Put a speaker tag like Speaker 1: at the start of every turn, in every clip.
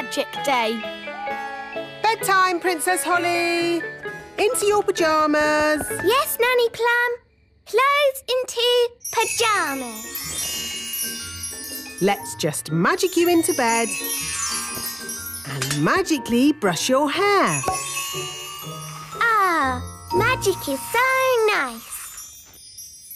Speaker 1: Magic Day.
Speaker 2: Bedtime, Princess Holly. Into your pyjamas.
Speaker 3: Yes, Nanny Plum. Clothes into pyjamas.
Speaker 2: Let's just magic you into bed and magically brush your hair.
Speaker 3: Ah, magic is so nice.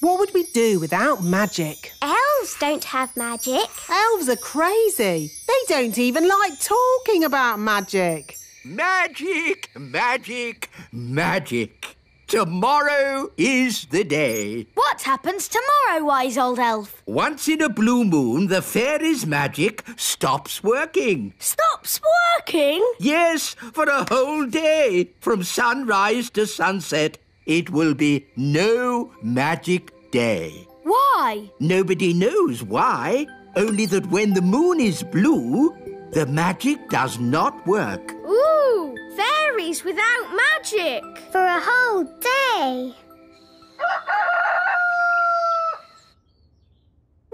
Speaker 2: What would we do without magic?
Speaker 3: Elves don't have magic.
Speaker 2: Elves are crazy. They don't even like talking about magic.
Speaker 4: Magic, magic, magic. Tomorrow is the day.
Speaker 1: What happens tomorrow, wise old elf?
Speaker 4: Once in a blue moon, the fairy's magic stops working.
Speaker 1: Stops working?
Speaker 4: Yes, for a whole day. From sunrise to sunset, it will be no magic day.
Speaker 1: Why?
Speaker 4: Nobody knows why, only that when the moon is blue, the magic does not work.
Speaker 1: Ooh, fairies without magic.
Speaker 3: For a whole day.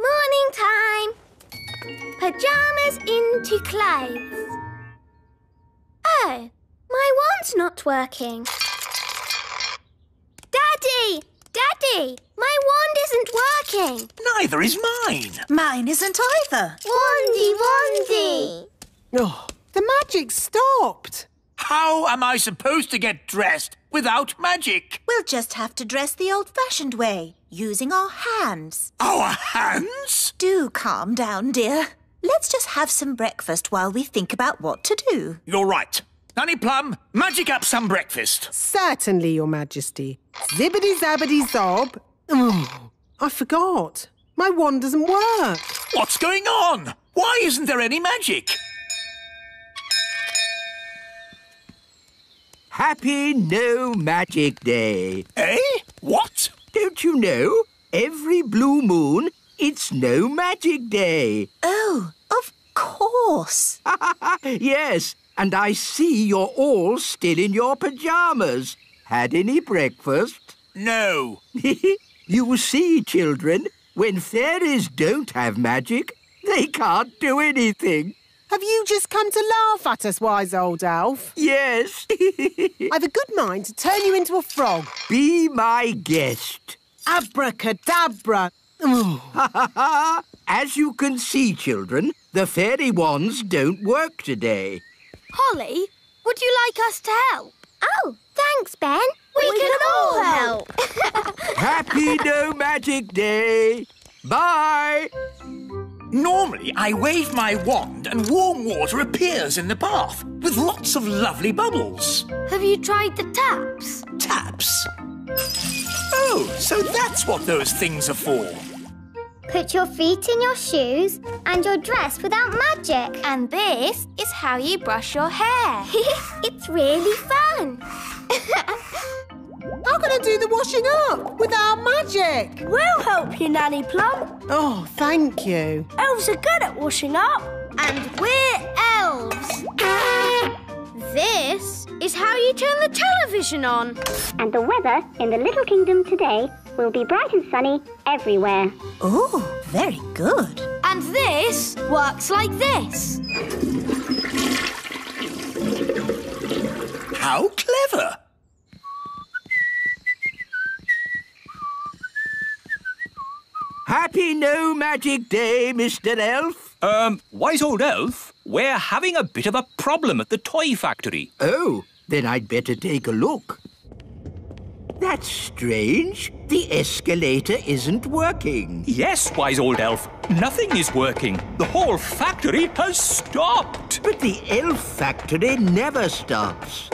Speaker 3: Morning time. Pyjamas into clothes. Oh, my wand's not working. Daddy! Daddy! My wand isn't working.
Speaker 5: Neither is mine.
Speaker 6: Mine isn't either.
Speaker 3: Wandy, wandy.
Speaker 2: Oh, the magic stopped.
Speaker 5: How am I supposed to get dressed without magic?
Speaker 6: We'll just have to dress the old-fashioned way, using our hands.
Speaker 5: Our hands?
Speaker 6: Do calm down, dear. Let's just have some breakfast while we think about what to do.
Speaker 5: You're right. Nanny Plum, magic up some breakfast.
Speaker 2: Certainly, Your Majesty. Zibbity-zabbity-zob. Oh, I forgot. My wand doesn't work.
Speaker 5: What's going on? Why isn't there any magic?
Speaker 4: Happy No Magic Day.
Speaker 5: Eh? What?
Speaker 4: Don't you know? Every blue moon, it's No Magic Day.
Speaker 6: Oh, of course.
Speaker 4: Yes, and I see you're all still in your pyjamas. Had any breakfast?
Speaker 5: No.
Speaker 4: You see, children, when fairies don't have magic, they can't do anything.
Speaker 2: Have you just come to laugh at us, wise old elf?
Speaker 4: Yes.
Speaker 2: I've a good mind to turn you into a frog.
Speaker 4: Be my guest.
Speaker 2: Abracadabra. Oh.
Speaker 4: As you can see, children, the fairy wands don't work today.
Speaker 1: Holly, would you like us to help?
Speaker 3: Oh, thanks, Ben. We can all help.
Speaker 4: Happy No Magic Day. Bye.
Speaker 5: Normally, I wave my wand and warm water appears in the bath with lots of lovely bubbles.
Speaker 1: Have you tried the taps?
Speaker 5: Taps? Oh, so that's what those things are for.
Speaker 3: Put your feet in your shoes and you're dressed without magic.
Speaker 1: And this is how you brush your hair.
Speaker 3: It's really fun.
Speaker 2: How can I do the washing up without magic?
Speaker 1: We'll help you, Nanny Plum.
Speaker 2: Oh, thank you.
Speaker 1: Elves are good at washing up. And we're elves. This is how you turn the television on.
Speaker 7: And the weather in the Little Kingdom today will be bright and sunny everywhere.
Speaker 6: Oh, very good.
Speaker 1: And this works like this.
Speaker 5: How clever!
Speaker 4: Happy No Magic Day, Mr. Elf.
Speaker 8: Wise old elf, we're having a bit of a problem at the toy factory.
Speaker 4: Oh, then I'd better take a look. That's strange. The escalator isn't working.
Speaker 8: Yes, wise old elf, nothing is working. The whole factory has stopped.
Speaker 4: But the elf factory never stops.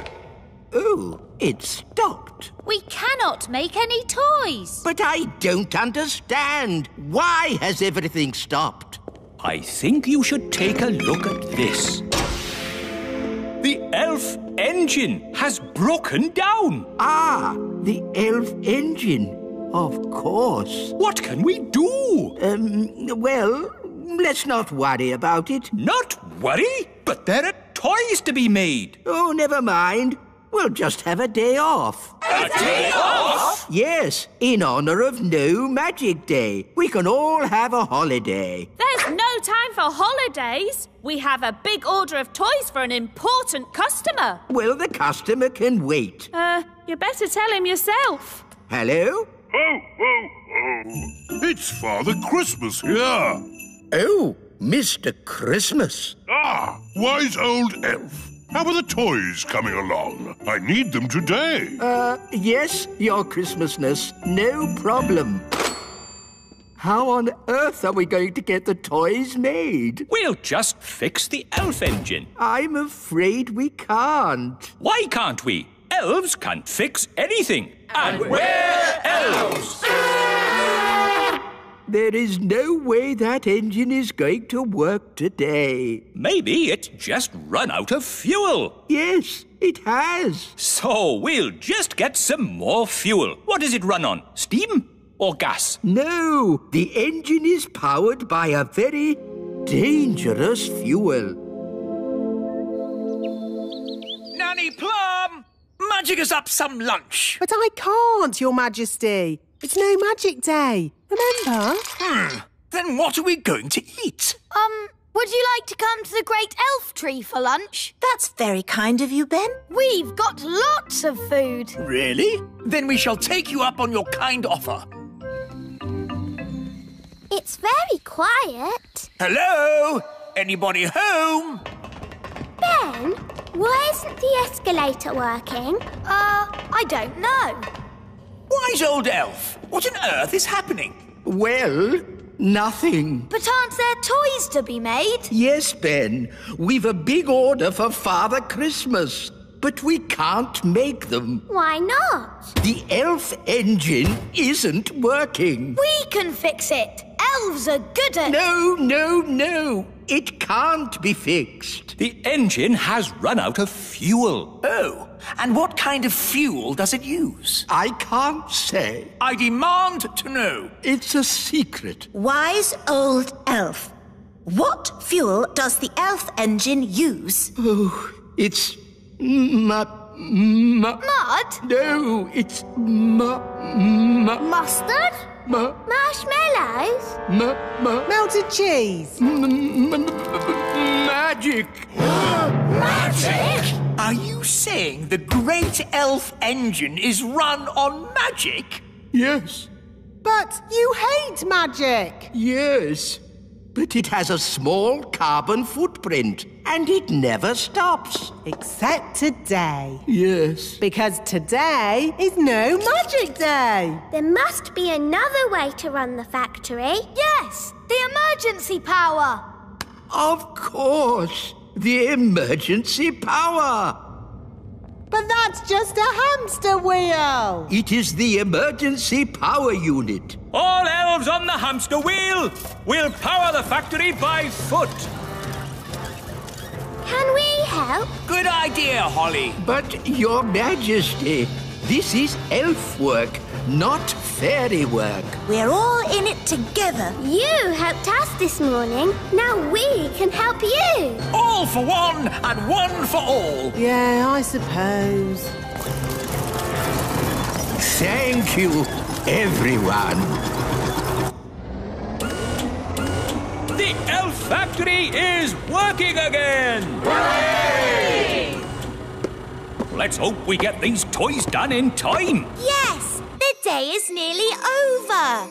Speaker 4: Oh, it stopped.
Speaker 1: We cannot make any toys.
Speaker 4: But I don't understand. Why has everything stopped?
Speaker 8: I think you should take a look at this. The elf engine has broken down.
Speaker 4: Ah, the elf engine. Of course.
Speaker 8: What can we do?
Speaker 4: Well, let's not worry about it.
Speaker 8: Not worry? But there are toys to be made.
Speaker 4: Oh, never mind. We'll just have a day off.
Speaker 8: A day off?
Speaker 4: Yes, in honour of No Magic Day. We can all have a holiday.
Speaker 1: There's no
Speaker 9: time for holidays. We have a big order of toys for an important customer.
Speaker 4: Well, the customer can wait.
Speaker 9: You better tell him yourself.
Speaker 4: Hello?
Speaker 10: Ho, ho, ho! It's Father Christmas here.
Speaker 4: Oh, Mr. Christmas.
Speaker 10: Ah, wise old elf. How are the toys coming along? I need them today.
Speaker 4: Yes, your Christmasness. No problem. How on earth are we going to get the toys made?
Speaker 8: We'll just fix the elf engine.
Speaker 4: I'm afraid we can't.
Speaker 8: Why can't we? Elves can't fix anything. And we're elves!
Speaker 4: There is no way that engine is going to work today.
Speaker 8: Maybe it's just run out of fuel.
Speaker 4: Yes, it has.
Speaker 8: So we'll just get some more fuel. What does it run on? Steam or gas?
Speaker 4: No, the engine is powered by a very dangerous fuel.
Speaker 5: Nanny Plum! Magic us up some lunch.
Speaker 2: But I can't, Your Majesty. It's no magic day, remember?
Speaker 5: Then what are we going to eat?
Speaker 1: Would you like to come to the Great Elf Tree for lunch?
Speaker 6: That's very kind of you, Ben.
Speaker 1: We've got lots of food.
Speaker 5: Really? Then we shall take you up on your kind offer.
Speaker 3: It's very quiet.
Speaker 5: Hello? Anybody home?
Speaker 3: Ben, why isn't the escalator working?
Speaker 1: I don't know.
Speaker 5: Wise old elf, what on earth is happening?
Speaker 4: Well, nothing.
Speaker 1: But aren't there toys to be made?
Speaker 4: Yes, Ben. We've a big order for Father Christmas, but we can't make them.
Speaker 3: Why not?
Speaker 4: The elf engine isn't working.
Speaker 1: We can fix it. Elves are good at...
Speaker 4: No. It can't be fixed.
Speaker 8: The engine has run out of fuel.
Speaker 5: Oh, and what kind of fuel does it use?
Speaker 4: I can't say.
Speaker 5: I demand to know.
Speaker 4: It's a secret.
Speaker 6: Wise old elf. What fuel does the elf engine use?
Speaker 4: Oh, it's...
Speaker 1: Mud?
Speaker 4: No, it's...
Speaker 3: Mustard? Marshmallows?
Speaker 2: Melted cheese.
Speaker 4: Magic.
Speaker 5: Magic? Are you saying the great elf engine is run on magic?
Speaker 4: Yes.
Speaker 2: But you hate magic.
Speaker 4: Yes. But it has a small carbon footprint, and it never stops.
Speaker 2: Except today.
Speaker 4: Yes.
Speaker 2: Because today is no magic day.
Speaker 3: There must be another way to run the factory.
Speaker 1: Yes, the emergency power.
Speaker 4: Of course. The emergency power.
Speaker 2: But that's just a hamster wheel.
Speaker 4: It is the emergency power unit.
Speaker 8: All elves on the hamster wheel! We'll power the factory by foot.
Speaker 3: Can we help?
Speaker 5: Good idea, Holly.
Speaker 4: But, Your Majesty, this is elf work, not fairy work.
Speaker 6: We're all in it together.
Speaker 3: You helped us this morning. Now we can help you.
Speaker 5: All for one and one for all.
Speaker 2: Yeah, I suppose.
Speaker 4: Thank you, everyone.
Speaker 8: The elf factory is working again! Hooray! Let's hope we get these toys done in time.
Speaker 6: Yes, the day is nearly over.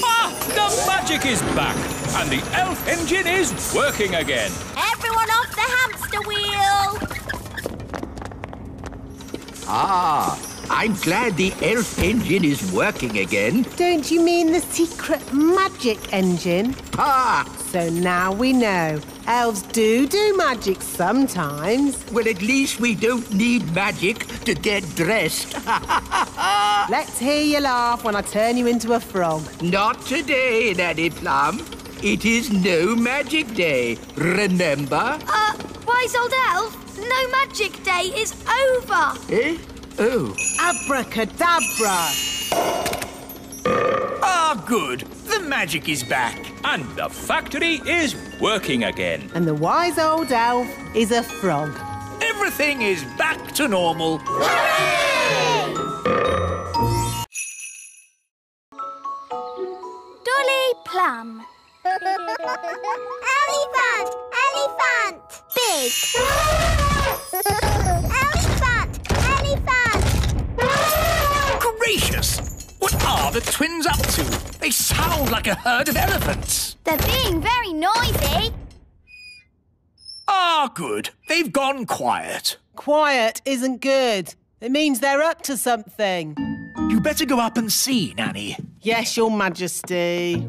Speaker 8: Ah, the magic is back, and the elf engine is working again.
Speaker 6: Everyone off the hamster wheel.
Speaker 4: Ah, I'm glad the elf engine is working again.
Speaker 2: Don't you mean the secret magic engine?
Speaker 4: Ah!
Speaker 2: So now we know. Elves do magic sometimes.
Speaker 4: Well, at least we don't need magic to get dressed.
Speaker 2: Let's hear you laugh when I turn you into a frog.
Speaker 4: Not today, Nanny Plum. It is no magic day, remember?
Speaker 1: Wise old elf, no magic day is over.
Speaker 4: Eh? Oh.
Speaker 2: Abracadabra.
Speaker 5: Ah, good. The magic is back.
Speaker 8: And the factory is working again.
Speaker 2: And the wise old elf is a frog.
Speaker 5: Everything is back to normal.
Speaker 1: Dolly Plum.
Speaker 3: Elephant! Elephant! Big! Elephant! Elephant!
Speaker 5: Gracious! What are the twins up to? They sound like a herd of elephants.
Speaker 1: They're being very noisy.
Speaker 5: Ah, good. They've gone quiet.
Speaker 2: Quiet isn't good. It means they're up to something.
Speaker 5: You better go up and see, Nanny.
Speaker 2: Yes, Your Majesty.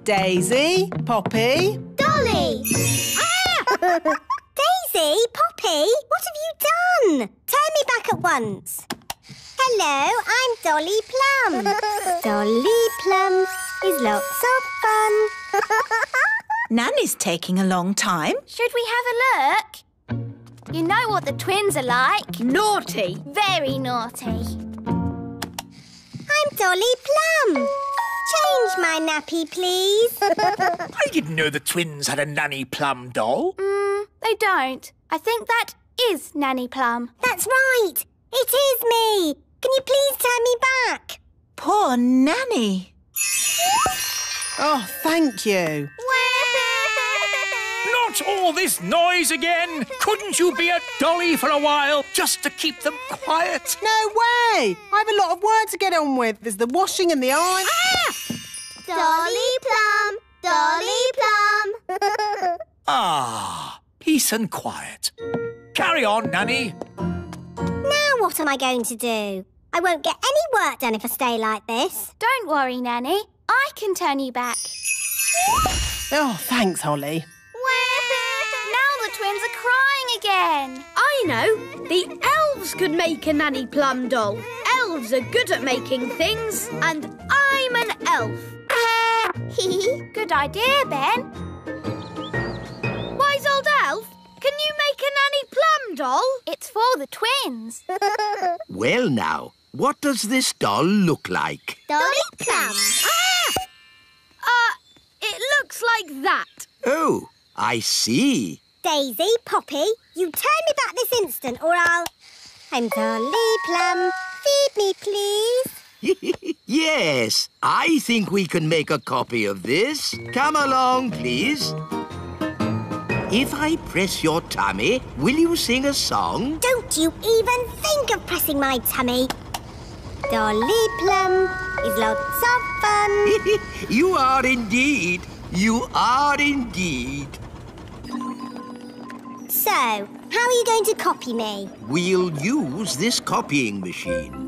Speaker 2: Daisy, Poppy.
Speaker 3: Dolly! Daisy, Poppy, what have you done? Turn me back at once. Hello, I'm Dolly Plum. Dolly Plum is lots of fun.
Speaker 6: Nanny's taking a long time.
Speaker 1: Should we have a look? You know what the twins are like.
Speaker 9: Naughty.
Speaker 1: Very naughty.
Speaker 3: I'm Dolly Plum. Change my nappy, please.
Speaker 5: I didn't know the twins had a Nanny Plum doll.
Speaker 1: They don't. I think that is Nanny Plum.
Speaker 3: That's right. It is me. Can you please turn me back?
Speaker 6: Poor Nanny.
Speaker 2: Oh, thank you.
Speaker 5: Not all this noise again. Couldn't you be a dolly for a while, just to keep them quiet?
Speaker 2: No way! I have a lot of work to get on with. There's the washing and the iron.
Speaker 3: Dolly Plum, Dolly Plum.
Speaker 5: Ah, peace and quiet. Carry on, Nanny.
Speaker 3: Now what am I going to do? I won't get any work done if I stay like this.
Speaker 1: Don't worry, Nanny. I can turn you back.
Speaker 2: Oh, thanks, Holly.
Speaker 1: Now the twins are crying again.
Speaker 9: I know. The elves could make a Nanny Plum doll. Elves are good at making things, and I'm an elf.
Speaker 1: Good idea, Ben.
Speaker 9: Wise old elf, can you make a Nanny Plum doll?
Speaker 1: It's for the twins.
Speaker 4: Well now, what does this doll look like?
Speaker 3: Dolly Plum.
Speaker 9: It looks like that.
Speaker 4: Oh, I see.
Speaker 3: Daisy, Poppy, you turn me back this instant or I'm Dolly Plum. Feed me, please.
Speaker 4: Yes, I think we can make a copy of this. Come along, please. If I press your tummy, will you sing a song?
Speaker 3: Don't you even think of pressing my tummy. Dolly Plum is lots of fun.
Speaker 4: You are indeed. You are indeed.
Speaker 3: So, how are you going to copy me?
Speaker 4: We'll use this copying machine.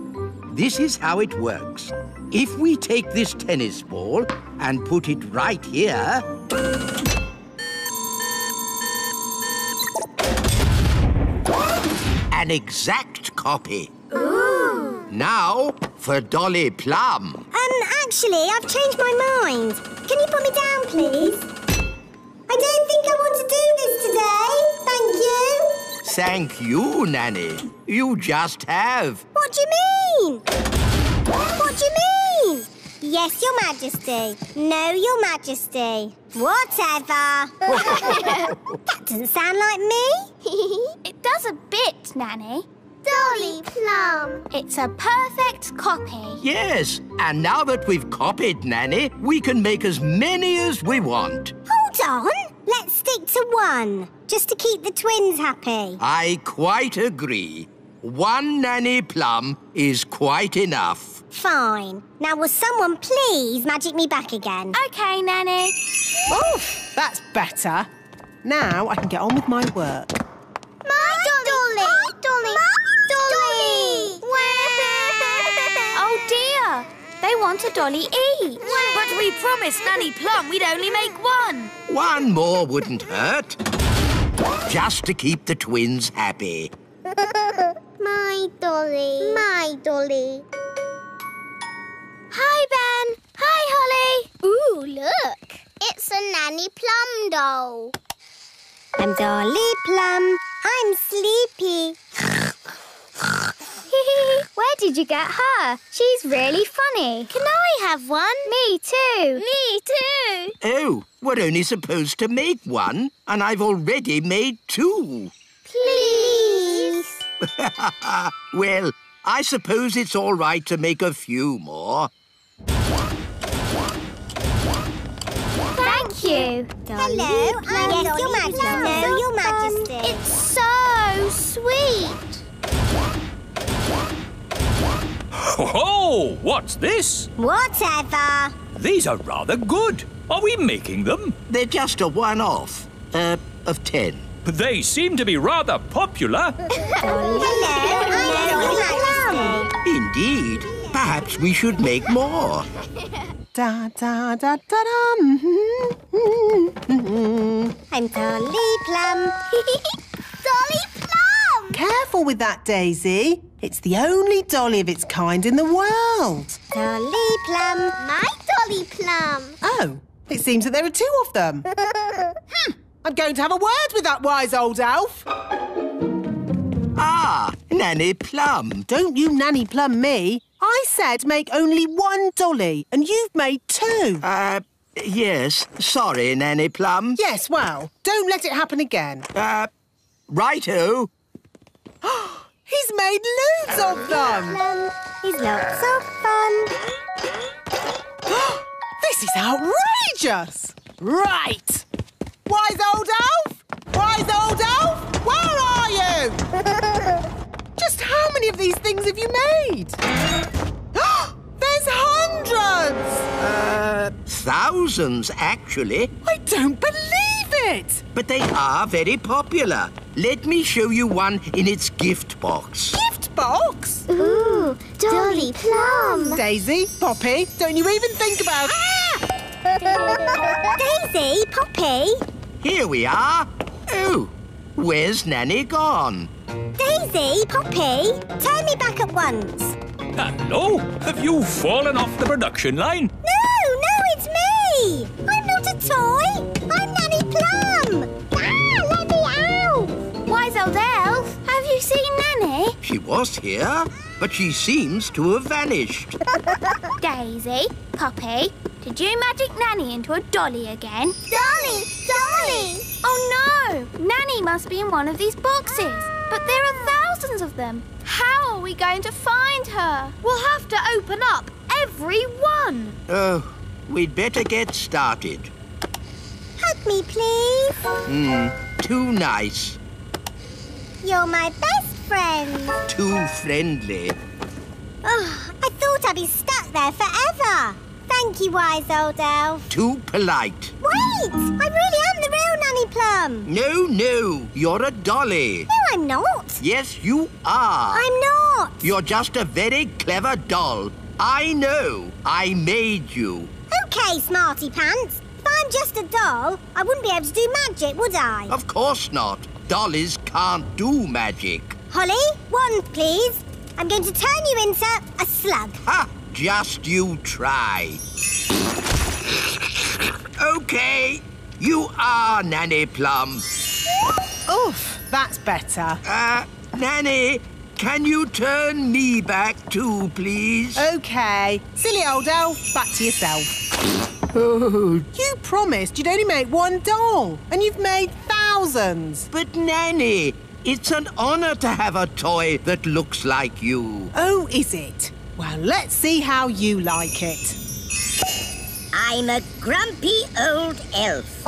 Speaker 4: This is how it works. If we take this tennis ball and put it right here... An exact copy.
Speaker 3: Ooh.
Speaker 4: Now for Dolly Plum.
Speaker 3: Actually, I've changed my mind. Can you put me down, please? I don't think I want to do this today. Thank you.
Speaker 4: Thank you, Nanny. You just have.
Speaker 3: What do you mean? What do you mean? Yes, Your Majesty. No, Your Majesty. Whatever. That doesn't sound like me.
Speaker 1: It does a bit, Nanny.
Speaker 3: Dolly Plum.
Speaker 1: It's a perfect copy.
Speaker 4: Yes, and now that we've copied Nanny, we can make as many as we want.
Speaker 3: Hold on. Let's stick to one, just to keep the twins happy.
Speaker 4: I quite agree. One Nanny Plum is quite enough.
Speaker 3: Fine. Now will someone please magic me back again?
Speaker 1: OK, Nanny.
Speaker 2: Oh, that's better. Now I can get on with my work.
Speaker 3: My Dolly! My Dolly! Dolly!
Speaker 1: Oh, dear. They want a dolly each.
Speaker 9: But we promised Nanny Plum we'd only make one.
Speaker 4: One more wouldn't hurt. Just to keep the twins happy.
Speaker 3: My Dolly. My Dolly.
Speaker 1: Hi, Ben. Hi, Holly.
Speaker 3: Ooh, look. It's a Nanny Plum doll. I'm Dolly Plum. I'm sleepy.
Speaker 1: Where did you get her? She's really funny. Can I have one? Me too. Me too.
Speaker 4: Oh, we're only supposed to make one, and I've already made two.
Speaker 3: Please.
Speaker 4: Well, I suppose it's all right to make a few more.
Speaker 1: Thank you.
Speaker 3: Hello, I'm Yes, Your Majesty. No, Your Majesty.
Speaker 1: It's so sweet.
Speaker 8: Oh, what's this?
Speaker 3: Whatever.
Speaker 8: These are rather good. Are we making them?
Speaker 4: They're just a one-off. Of 10.
Speaker 8: They seem to be rather popular.
Speaker 3: Hello, I'm Your Majesty.
Speaker 4: Indeed. Perhaps we should make more.
Speaker 2: Da da da da da.
Speaker 3: I'm Dolly Plum. Dolly Plum!
Speaker 2: Careful with that, Daisy. It's the only dolly of its kind in the world.
Speaker 3: Dolly Plum. My Dolly Plum.
Speaker 2: Oh, it seems that there are two of them. I'm going to have a word with that wise old elf.
Speaker 4: Ah, Nanny Plum.
Speaker 2: Don't you Nanny Plum me. I said make only one dolly, and you've made two.
Speaker 4: Yes. Sorry, Nanny Plum.
Speaker 2: Yes, well, don't let it happen again.
Speaker 4: Righto.
Speaker 2: He's made loads of them.
Speaker 3: He's lots of fun.
Speaker 2: This is outrageous. Right. Wise old elf! Wise old elf! Where are you? Just how many of these things have you made? There's hundreds!
Speaker 4: Thousands, actually.
Speaker 2: I don't believe it!
Speaker 4: But they are very popular. Let me show you one in its gift box.
Speaker 2: Gift box?
Speaker 1: Ooh, Dolly Plum.
Speaker 2: Daisy, Poppy, don't you even think about it.
Speaker 3: Daisy, Poppy.
Speaker 4: Here we are. Oh, where's Nanny gone?
Speaker 3: Daisy, Poppy, turn me back at once.
Speaker 8: Hello? Have you fallen off the production line?
Speaker 3: No, it's me. I'm not a toy. I'm Nanny Plum. Let me out.
Speaker 1: Wise old elf, have you seen Nanny?
Speaker 4: She was here, but she seems to have vanished.
Speaker 1: Daisy, Poppy, did you magic Nanny into a dolly again?
Speaker 3: Dolly!
Speaker 1: Oh no! Nanny must be in one of these boxes. But there are thousands of them. How are we going to find her?
Speaker 9: We'll have to open up every one.
Speaker 4: Oh, we'd better get started.
Speaker 3: Hug me, please.
Speaker 4: Too nice.
Speaker 3: You're my best friend.
Speaker 4: Too friendly.
Speaker 3: Oh, I thought I'd be stuck there forever. Thank you, wise old elf.
Speaker 4: Too polite.
Speaker 3: Wait! I really am the real Nanny Plum.
Speaker 4: No, you're a dolly.
Speaker 3: No, I'm not.
Speaker 4: Yes, you are.
Speaker 3: I'm not.
Speaker 4: You're just a very clever doll. I know. I made you.
Speaker 3: OK, Smarty Pants. If I'm just a doll, I wouldn't be able to do magic, would I?
Speaker 4: Of course not. Dollies can't do magic.
Speaker 3: Holly, wand, please. I'm going to turn you into a slug.
Speaker 4: Ha! Just you try. OK, you are Nanny Plum.
Speaker 2: Oof, that's better.
Speaker 4: Nanny, can you turn me back too, please?
Speaker 2: OK. Silly old elf, back to yourself. You promised you'd only make one doll, and you've made thousands.
Speaker 4: But, Nanny, it's an honour to have a toy that looks like you.
Speaker 2: Oh, is it? Well, let's see how you like it.
Speaker 3: I'm a grumpy old elf.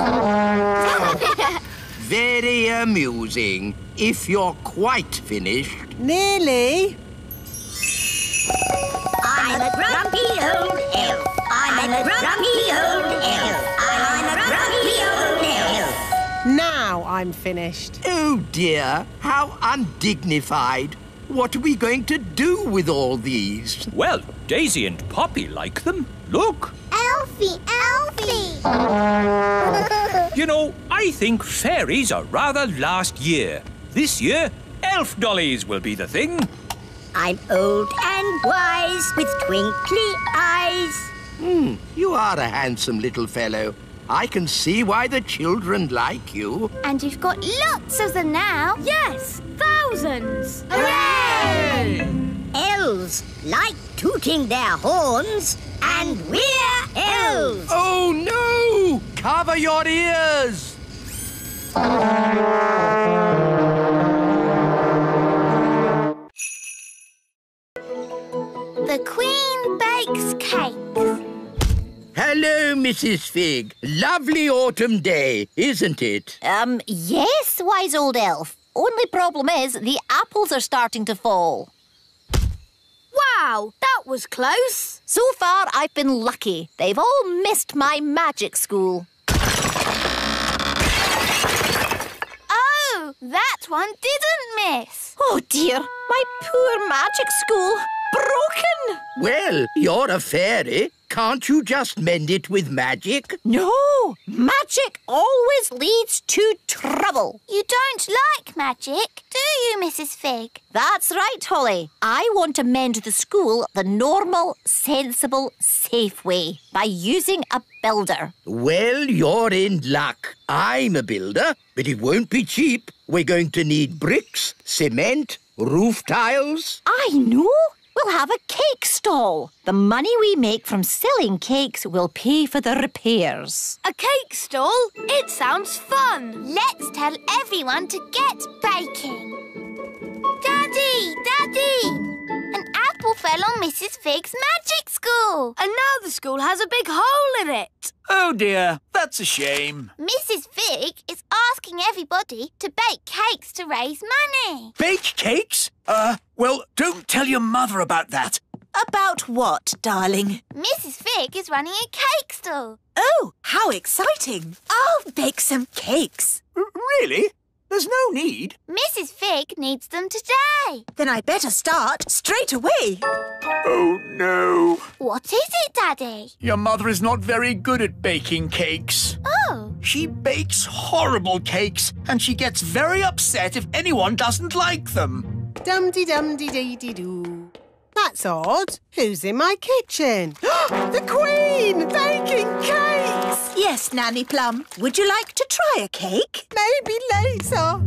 Speaker 4: Very amusing. If you're quite finished.
Speaker 2: Nearly.
Speaker 3: I'm a grumpy old elf. I'm a grumpy old elf. I'm a grumpy old elf.
Speaker 2: Now I'm finished.
Speaker 4: Oh, dear. How undignified. What are we going to do with all these?
Speaker 8: Well, Daisy and Poppy like them. Look.
Speaker 3: Elfie!
Speaker 8: You know, I think fairies are rather last year. This year, elf dollies will be the thing.
Speaker 3: I'm old and wise with twinkly eyes.
Speaker 4: You are a handsome little fellow. I can see why the children like you.
Speaker 1: And you've got lots of them now.
Speaker 9: Yes, thousands.
Speaker 1: Hooray!
Speaker 3: Elves like tooting their horns, and we're elves.
Speaker 4: Oh, no! Cover your ears!
Speaker 1: The Queen bakes cakes.
Speaker 4: Hello, Mrs. Fig. Lovely autumn day, isn't it?
Speaker 11: Yes, wise old elf. Only problem is the apples are starting to fall.
Speaker 9: Wow, that was close.
Speaker 11: So far, I've been lucky. They've all missed my magic school.
Speaker 1: Oh, that one didn't miss.
Speaker 11: Oh, dear. My poor magic school. Broken.
Speaker 4: Well, you're a fairy. Can't you just mend it with magic?
Speaker 11: No. Magic always leads to trouble.
Speaker 1: You don't like magic, do you, Mrs. Fig?
Speaker 11: That's right, Holly. I want to mend the school the normal, sensible, safe way by using a builder.
Speaker 4: Well, you're in luck. I'm a builder, but it won't be cheap. We're going to need bricks, cement, roof tiles.
Speaker 11: I know. We'll have a cake stall. The money we make from selling cakes will pay for the repairs.
Speaker 9: A cake stall? It sounds fun.
Speaker 1: Let's tell everyone to get baking. Daddy! Daddy! An apple fell on Mrs. Fig's magic school.
Speaker 9: And now the school has a big hole in it.
Speaker 5: Oh dear, that's a shame.
Speaker 1: Mrs. Fig is asking everybody to bake cakes to raise money.
Speaker 5: Bake cakes? Well, don't tell your mother about that.
Speaker 6: About what, darling?
Speaker 1: Mrs. Fig is running a cake stall.
Speaker 6: Oh, how exciting. I'll bake some cakes.
Speaker 5: Really? There's no need.
Speaker 1: Mrs. Fig needs them today.
Speaker 6: Then I better start straight away.
Speaker 5: Oh, no.
Speaker 1: What is it, Daddy?
Speaker 5: Your mother is not very good at baking cakes.
Speaker 1: Oh.
Speaker 5: She bakes horrible cakes, and she gets very upset if anyone doesn't like them.
Speaker 2: Dum-de-dum-de-dee-dee-doo. That's odd. Who's in my kitchen? The Queen! Baking cakes!
Speaker 6: Yes, Nanny Plum. Would you like to try a cake?
Speaker 2: Maybe later.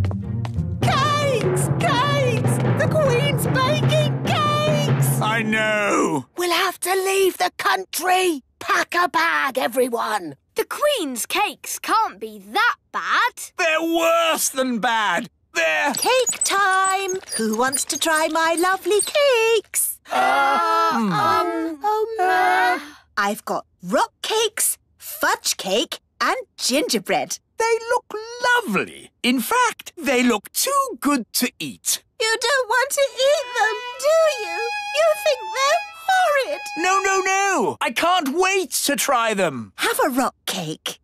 Speaker 2: Cakes! Cakes! The Queen's baking cakes!
Speaker 5: I know.
Speaker 2: We'll have to leave the country. Pack a bag, everyone.
Speaker 9: The Queen's cakes can't be that bad.
Speaker 5: They're worse than bad. They're...
Speaker 6: Cake time! Who wants to try my lovely cakes? I've got rock cakes, fudge cake and gingerbread.
Speaker 5: They look lovely. In fact, they look too good to eat.
Speaker 6: You don't want to eat them, do you? You think they're horrid.
Speaker 5: No. I can't wait to try them.
Speaker 6: Have a rock cake.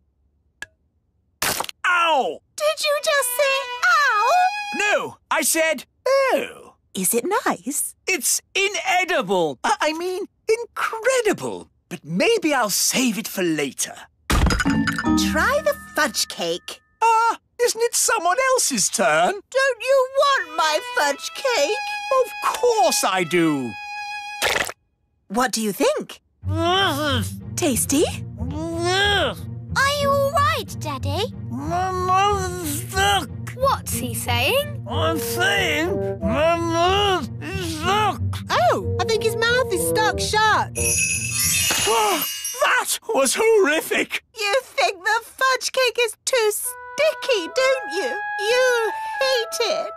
Speaker 5: Ow!
Speaker 6: Did you just say ow?
Speaker 5: No, I said oh.
Speaker 6: Is it nice?
Speaker 5: It's inedible. I mean, incredible. But maybe I'll save it for later.
Speaker 6: Try the fudge cake.
Speaker 5: Isn't it someone else's turn?
Speaker 6: Don't you want my fudge cake?
Speaker 5: Of course I do.
Speaker 6: What do you think? Tasty?
Speaker 1: Are you all right, Daddy?
Speaker 5: My mouth's stuck.
Speaker 9: What's he saying?
Speaker 5: I'm saying my mouth is stuck.
Speaker 2: Oh, I think his mouth is stuck shut.
Speaker 5: Oh, that was horrific.
Speaker 6: You think the fudge cake is too sticky, don't you? You hate it.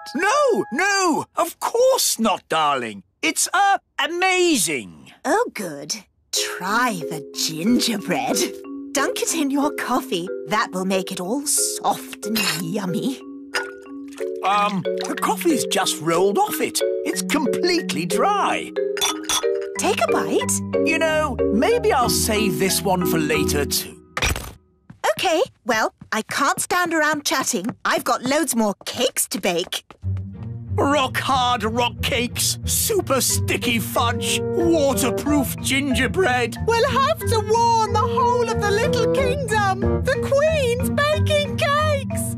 Speaker 5: No, of course not, darling. It's amazing.
Speaker 6: Oh, good. Try the gingerbread. Dunk it in your coffee. That will make it all soft and yummy.
Speaker 5: The coffee's just rolled off it. It's completely dry.
Speaker 6: Take a bite.
Speaker 5: You know, maybe I'll save this one for later too.
Speaker 6: OK, well, I can't stand around chatting. I've got loads more cakes to bake.
Speaker 5: Rock-hard rock cakes, super sticky fudge, waterproof gingerbread.
Speaker 2: We'll have to warn the whole of the Little Kingdom. The Queen's baking cakes.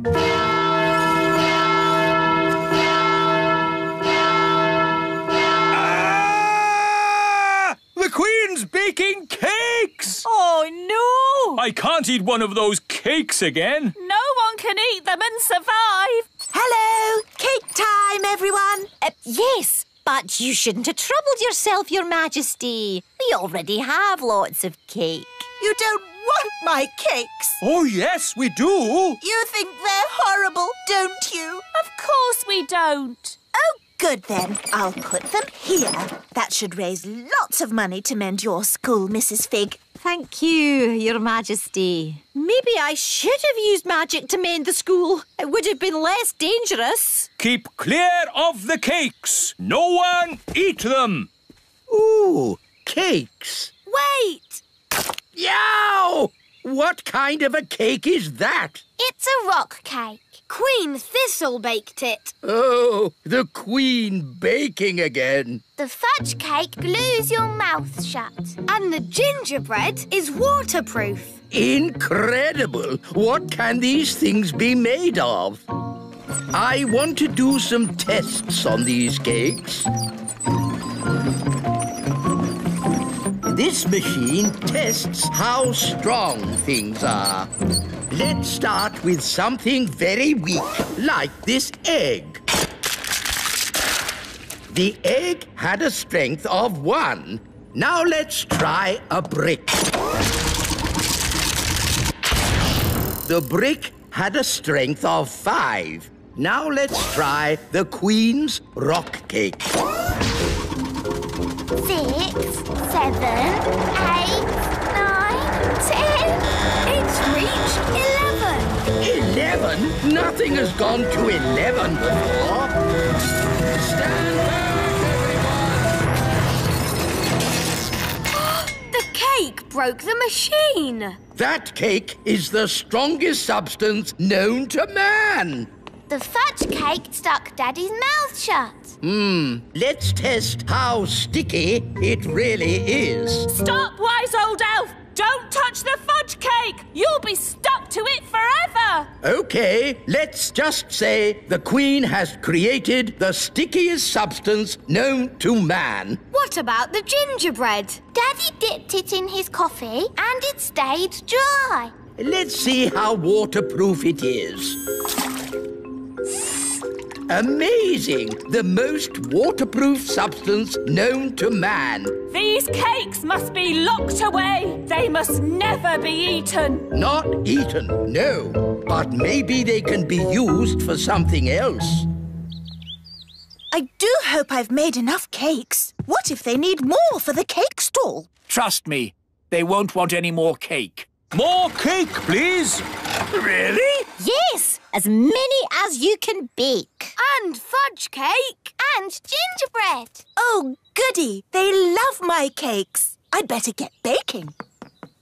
Speaker 8: The Queen's baking cakes!
Speaker 11: Oh, no!
Speaker 8: I can't eat one of those cakes again.
Speaker 11: No one can eat them and survive.
Speaker 6: Hello! Cake time, everyone!
Speaker 11: Yes, but you shouldn't have troubled yourself, Your Majesty. We already have lots of cake.
Speaker 6: You don't want my cakes.
Speaker 8: Oh, yes, we do.
Speaker 6: You think they're horrible, don't you?
Speaker 11: Of course we don't.
Speaker 6: Oh, Good then, I'll put them here. That should raise lots of money to mend your school, Mrs. Fig.
Speaker 11: Thank you, Your Majesty. Maybe I should have used magic to mend the school. It would have been less dangerous.
Speaker 8: Keep clear of the cakes. No one eat them.
Speaker 4: Ooh, cakes.
Speaker 9: Wait!
Speaker 4: Yow! What kind of a cake is that?
Speaker 1: It's a rock cake.
Speaker 9: Queen Thistle baked it.
Speaker 4: Oh, the Queen baking again.
Speaker 1: The fudge cake glues your mouth shut.
Speaker 9: And the gingerbread is waterproof.
Speaker 4: Incredible! What can these things be made of? I want to do some tests on these cakes. This machine tests how strong things are. Let's start with something very weak, like this egg. The egg had a strength of 1. Now let's try a brick. The brick had a strength of 5. Now let's try the Queen's rock cake.
Speaker 1: 6, 7, 8, 9, 10.
Speaker 9: It's reached 11.
Speaker 4: 11? Nothing has gone to 11 before. Stand back, everyone!
Speaker 9: The cake broke the machine.
Speaker 4: That cake is the strongest substance known to man.
Speaker 1: The fudge cake stuck Daddy's mouth shut.
Speaker 4: Let's test how sticky it really is.
Speaker 12: Stop, wise old elf! Don't touch the fudge cake! You'll be stuck to it forever!
Speaker 4: Okay, let's just say the Queen has created the stickiest substance known to man.
Speaker 9: What about the gingerbread?
Speaker 1: Daddy dipped it in his coffee and it stayed dry.
Speaker 4: Let's see how waterproof it is. Amazing! The most waterproof substance known to man.
Speaker 12: These cakes must be locked away. They must never be eaten.
Speaker 4: Not eaten, no. But maybe they can be used for something else.
Speaker 6: I do hope I've made enough cakes. What if they need more for the cake stall?
Speaker 5: Trust me, they won't want any more cake.
Speaker 8: More cake, please.
Speaker 5: Really?
Speaker 11: Yes, as many as you can bake.
Speaker 9: And fudge cake.
Speaker 1: And gingerbread.
Speaker 6: Oh, goody. They love my cakes. I'd better get baking.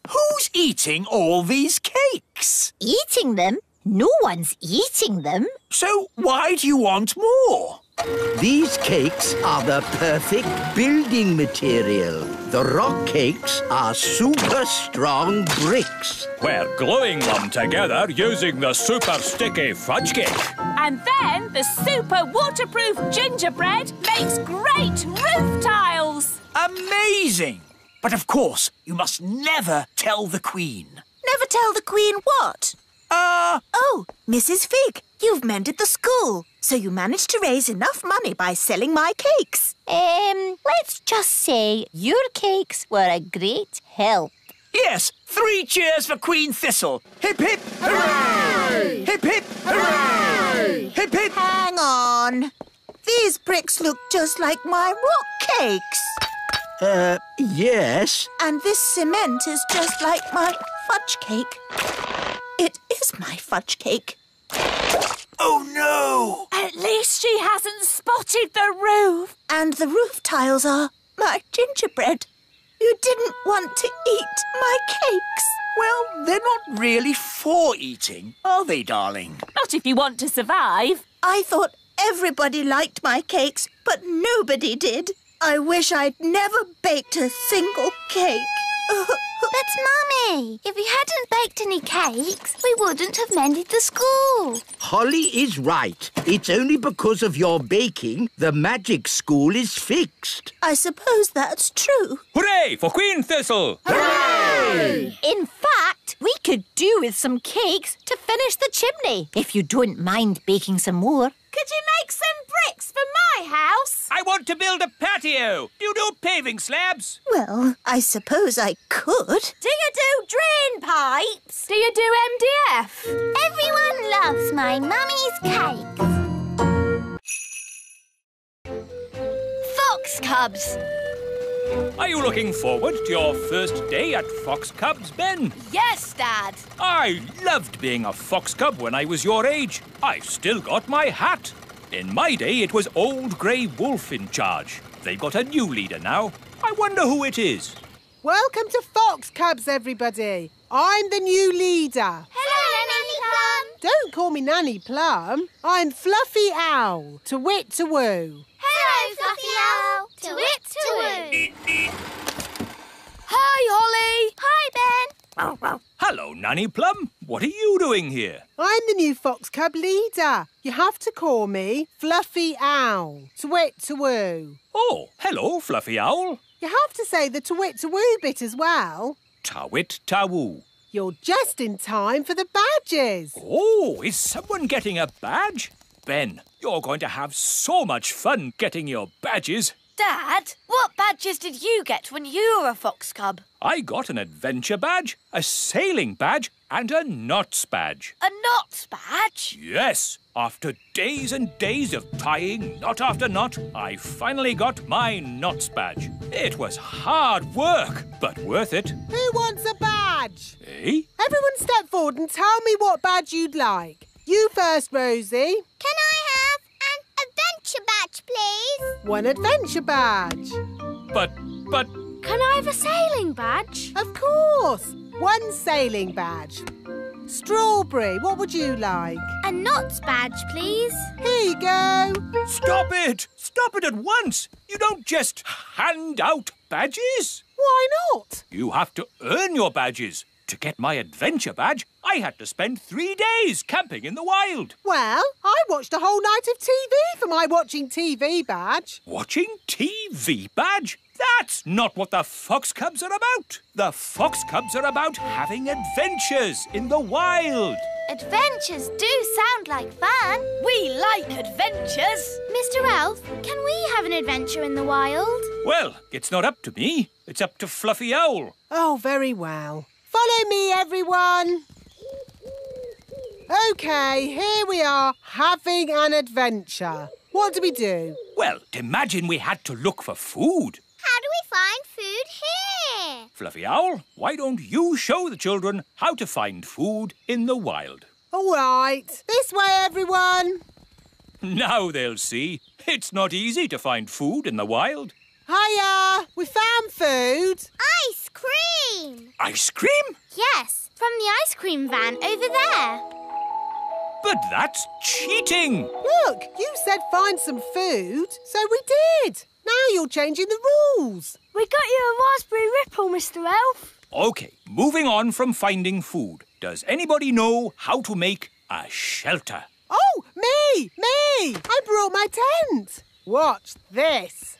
Speaker 5: Who's eating all these cakes?
Speaker 11: Eating them? No one's eating them.
Speaker 5: So why do you want more?
Speaker 4: These cakes are the perfect building material. The rock cakes are super strong bricks.
Speaker 8: We're gluing them together using the super sticky fudge cake.
Speaker 12: And then the super waterproof gingerbread makes great roof tiles.
Speaker 5: Amazing! But of course, you must never tell the Queen.
Speaker 6: Never tell the Queen what? Oh, Mrs. Fig, you've mended the school, so you managed to raise enough money by selling my cakes.
Speaker 11: Let's just say your cakes were a great help.
Speaker 5: Yes, 3 cheers for Queen Thistle. Hip, hip, hooray! Hip, hip, hooray! Hip, hip.
Speaker 6: Hang on. These bricks look just like my rock cakes.
Speaker 4: Yes.
Speaker 6: And this cement is just like my fudge cake. It is my fudge cake.
Speaker 5: Oh, no!
Speaker 12: At least she hasn't spotted the roof.
Speaker 6: And the roof tiles are my gingerbread. You didn't want to eat my cakes.
Speaker 5: Well, they're not really for eating, are they, darling?
Speaker 12: Not if you want to survive.
Speaker 6: I thought everybody liked my cakes, but nobody did. I wish I'd never baked a single cake.
Speaker 1: But, Mummy, if we hadn't baked any cakes, we wouldn't have mended the school.
Speaker 4: Holly is right. It's only because of your baking the magic school is fixed.
Speaker 6: I suppose that's true.
Speaker 8: Hooray for Queen Thistle!
Speaker 11: Hooray! In fact, we could do with some cakes to finish the chimney, if you don't mind baking some more.
Speaker 12: Could you make some bricks for my house?
Speaker 8: I want to build a patio. Do you do paving slabs?
Speaker 6: Well, I suppose I could.
Speaker 9: Do you do drain pipes?
Speaker 12: Do you do MDF?
Speaker 1: Everyone loves my mummy's cakes.
Speaker 9: Cubs.
Speaker 8: Are you looking forward to your first day at Fox Cubs, Ben?
Speaker 9: Yes, Dad.
Speaker 8: I loved being a fox cub when I was your age. I've still got my hat. In my day, it was Old Grey Wolf in charge. They've got a new leader now. I wonder who it is.
Speaker 2: Welcome to Fox Cubs, everybody. I'm the new leader.
Speaker 1: Hello, Nanny Plum.
Speaker 2: Don't call me Nanny Plum. I'm Fluffy Owl. To wit, to woo.
Speaker 1: Hello, Fluffy Owl. To wit, to woo.
Speaker 9: Hi, Holly.
Speaker 1: Hi, Ben.
Speaker 8: Hello, Nanny Plum. What are you doing here?
Speaker 2: I'm the new Fox Cub leader. You have to call me Fluffy Owl. To wit, to woo.
Speaker 8: Oh, hello, Fluffy Owl.
Speaker 2: You have to say the to wit, to woo bit as well.
Speaker 8: Ta-wit, ta-woo.
Speaker 2: You're just in time for the badges.
Speaker 8: Oh, is someone getting a badge? Ben, you're going to have so much fun getting your badges.
Speaker 9: Dad, what badges did you get when you were a fox cub?
Speaker 8: I got an adventure badge, a sailing badge, and a knots badge.
Speaker 9: A knots badge?
Speaker 8: Yes. After days and days of tying knot after knot, I finally got my knots badge. It was hard work, but worth it.
Speaker 2: Who wants a badge?
Speaker 8: Eh?
Speaker 2: Everyone step forward and tell me what badge you'd like. You first, Rosie.
Speaker 3: Can I have an adventure badge, please?
Speaker 2: One adventure badge.
Speaker 8: But...
Speaker 9: Can I have a sailing badge?
Speaker 2: Of course. One sailing badge. Strawberry, what would you like?
Speaker 1: A knots badge, please.
Speaker 2: Here you go.
Speaker 8: Stop it! Stop it at once! You don't just hand out badges.
Speaker 2: Why not?
Speaker 8: You have to earn your badges. To get my adventure badge, I had to spend 3 days camping in the wild.
Speaker 2: Well, I watched a whole night of TV for my watching TV badge.
Speaker 8: Watching TV badge? That's not what the Fox Cubs are about. The Fox Cubs are about having adventures in the wild.
Speaker 1: Adventures do sound like fun.
Speaker 9: We like adventures.
Speaker 1: Mr. Elf, can we have an adventure in the wild?
Speaker 8: Well, it's not up to me. It's up to Fluffy Owl.
Speaker 2: Oh, very well. Follow me, everyone. OK, here we are, having an adventure. What do we do?
Speaker 8: Well, imagine we had to look for food.
Speaker 3: How do we find food here?
Speaker 8: Fluffy Owl, why don't you show the children how to find food in the wild?
Speaker 2: All right. This way, everyone.
Speaker 8: Now they'll see. It's not easy to find food in the wild.
Speaker 2: Hiya! We found food.
Speaker 3: Ice cream!
Speaker 8: Ice cream?
Speaker 1: Yes, from the ice cream van over there.
Speaker 8: But that's cheating.
Speaker 2: Look, you said find some food, so we did. Now you're changing the rules.
Speaker 9: We got you a raspberry ripple, Mr. Elf.
Speaker 8: OK, moving on from finding food. Does anybody know how to make a shelter?
Speaker 2: Oh, me! I brought my tent. Watch this.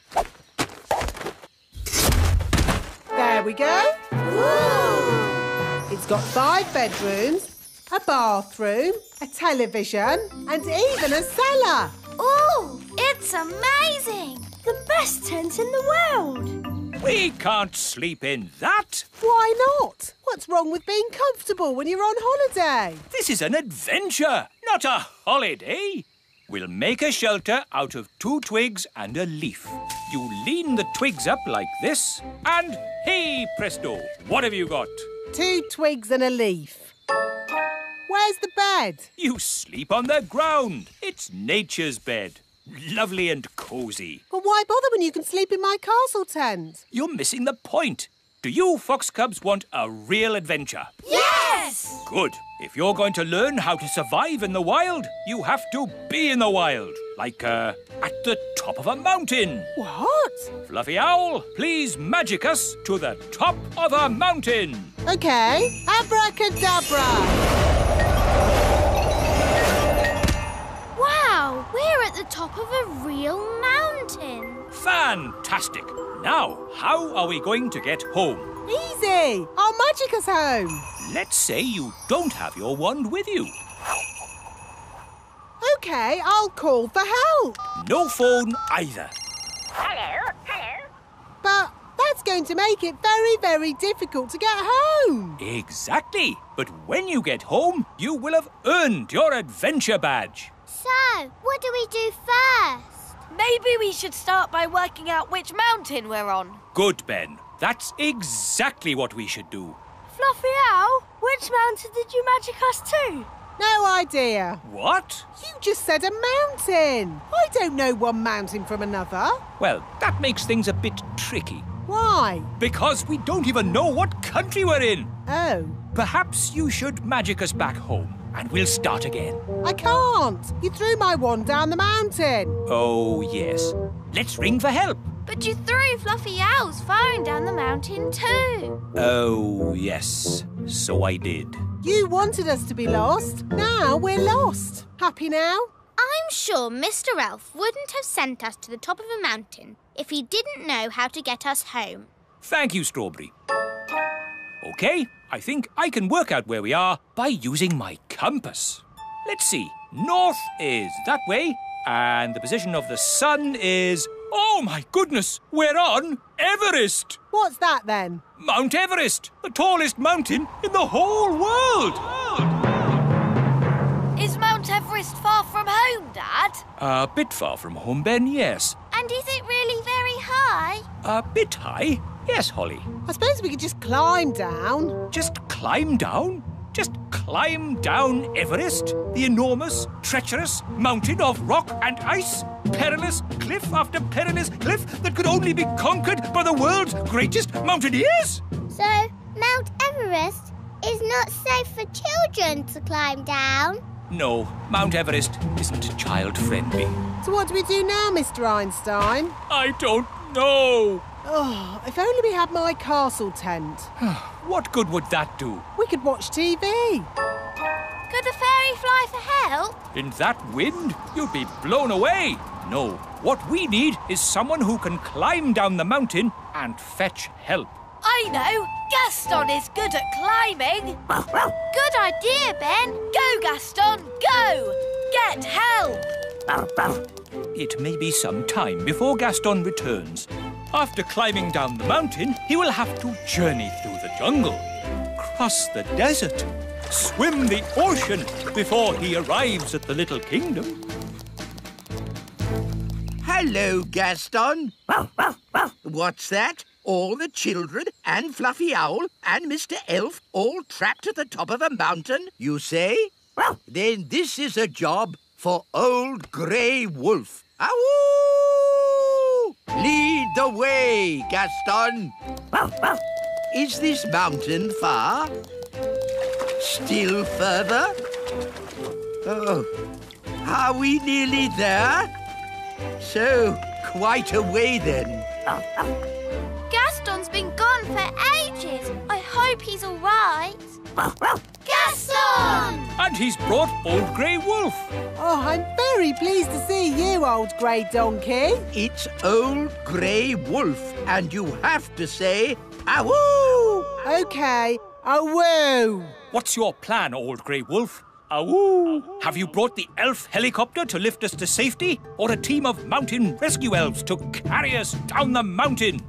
Speaker 2: There we go. Woo! It's got 5 bedrooms, a bathroom, a television, and even a cellar.
Speaker 1: Ooh, it's amazing.
Speaker 9: The best tent in the world.
Speaker 8: We can't sleep in that.
Speaker 2: Why not? What's wrong with being comfortable when you're on holiday?
Speaker 8: This is an adventure, not a holiday. We'll make a shelter out of 2 twigs and a leaf. You lean the twigs up like this, and hey presto, what have you got?
Speaker 2: 2 twigs and a leaf. Where's the bed?
Speaker 8: You sleep on the ground. It's nature's bed. Lovely and cosy.
Speaker 2: But why bother when you can sleep in my castle tent?
Speaker 8: You're missing the point. Do you Fox Cubs want a real adventure?
Speaker 1: Yes!
Speaker 8: Good. If you're going to learn how to survive in the wild, you have to be in the wild. Like, at the top of a mountain.
Speaker 2: What?
Speaker 8: Fluffy Owl, please magic us to the top of a mountain.
Speaker 2: OK. Abracadabra.
Speaker 1: Wow, we're at the top of a real mountain.
Speaker 8: Fantastic. Now, how are we going to get home?
Speaker 2: Easy. I'll magic us home.
Speaker 8: Let's say you don't have your wand with you.
Speaker 2: OK, I'll call for help.
Speaker 8: No phone either.
Speaker 3: Hello.
Speaker 2: But that's going to make it very, very difficult to get home.
Speaker 8: Exactly. But when you get home, you will have earned your adventure badge.
Speaker 3: So, what do we do first?
Speaker 9: Maybe we should start by working out which mountain we're on.
Speaker 8: Good, Ben. That's exactly what we should do.
Speaker 9: Fluffy Owl, which mountain did you magic us to?
Speaker 2: No idea.
Speaker 8: What?
Speaker 2: You just said a mountain. I don't know one mountain from another.
Speaker 8: Well, that makes things a bit tricky.
Speaker 2: Why?
Speaker 8: Because we don't even know what country we're in.
Speaker 2: Oh.
Speaker 8: Perhaps you should magic us back home, and we'll start again.
Speaker 2: I can't. You threw my wand down the mountain.
Speaker 8: Oh, yes. Let's ring for help.
Speaker 1: But you threw Fluffy Owl's phone down the mountain too.
Speaker 8: Oh, yes. So I did.
Speaker 2: You wanted us to be lost. Now we're lost. Happy now?
Speaker 1: I'm sure Mr. Elf wouldn't have sent us to the top of a mountain if he didn't know how to get us home.
Speaker 8: Thank you, Strawberry. OK, I think I can work out where we are by using my compass. Let's see. North is that way, and the position of the sun is... Oh, my goodness! We're on Everest!
Speaker 2: What's that, then?
Speaker 8: Mount Everest, the tallest mountain in the whole world!
Speaker 9: Is Mount Everest far from home, Dad?
Speaker 8: A bit far from home, Ben, yes.
Speaker 1: And is it really very high?
Speaker 8: A bit high? Yes, Holly.
Speaker 2: I suppose we could just climb down.
Speaker 8: Just climb down? Just climb down Everest, the enormous, treacherous mountain of rock and ice? Perilous cliff after perilous cliff that could only be conquered by the world's greatest mountaineers?
Speaker 3: So, Mount Everest is not safe for children to climb down?
Speaker 8: No, Mount Everest isn't child-friendly.
Speaker 2: So what do we do now, Mr. Einstein?
Speaker 8: I don't know.
Speaker 2: Oh, if only we had my castle tent.
Speaker 8: What good would that do?
Speaker 2: We could watch TV.
Speaker 1: Could a fairy fly for help?
Speaker 8: In that wind, you'd be blown away. No, what we need is someone who can climb down the mountain and fetch help.
Speaker 9: I know! Gaston is good at climbing!
Speaker 1: Good idea, Ben!
Speaker 9: Go, Gaston, go! Get help!
Speaker 8: It may be some time before Gaston returns. After climbing down the mountain, he will have to journey through the jungle, cross the desert, swim the ocean before he arrives at the Little Kingdom.
Speaker 4: Hello, Gaston. What's that? All the children and Fluffy Owl and Mr. Elf all trapped at the top of a mountain, you say? Then this is a job for Old Grey Wolf. Awoo! Lead the way, Gaston. Is this mountain far? Still further? Oh, are we nearly there? So, quite a way then.
Speaker 1: Gaston's been gone for ages. I hope he's all right. Gaston!
Speaker 8: And he's brought Old Grey Wolf.
Speaker 2: Oh, I'm very pleased to see you, old grey donkey.
Speaker 4: It's Old Grey Wolf, and you have to say, awoo!
Speaker 2: OK, awoo.
Speaker 8: What's your plan, Old Grey Wolf? Awoo! Have you brought the elf helicopter to lift us to safety? Or a team of mountain rescue elves to carry us down the mountain?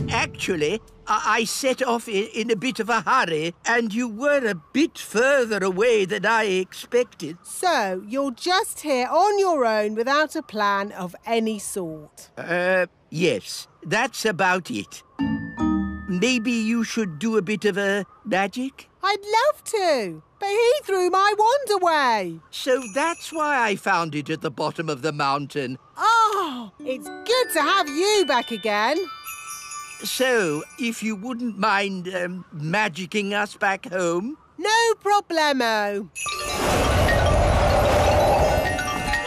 Speaker 4: Actually, I set off in a bit of a hurry, and you were a bit further away than I expected.
Speaker 2: So, you're just here on your own without a plan of any sort?
Speaker 4: Yes, that's about it. Maybe you should do a bit of a magic?
Speaker 2: I'd love to, but he threw my wand away.
Speaker 4: So that's why I found it at the bottom of the mountain.
Speaker 2: Oh, it's good to have you back again.
Speaker 4: So, if you wouldn't mind magicking us back home?
Speaker 2: No problemo.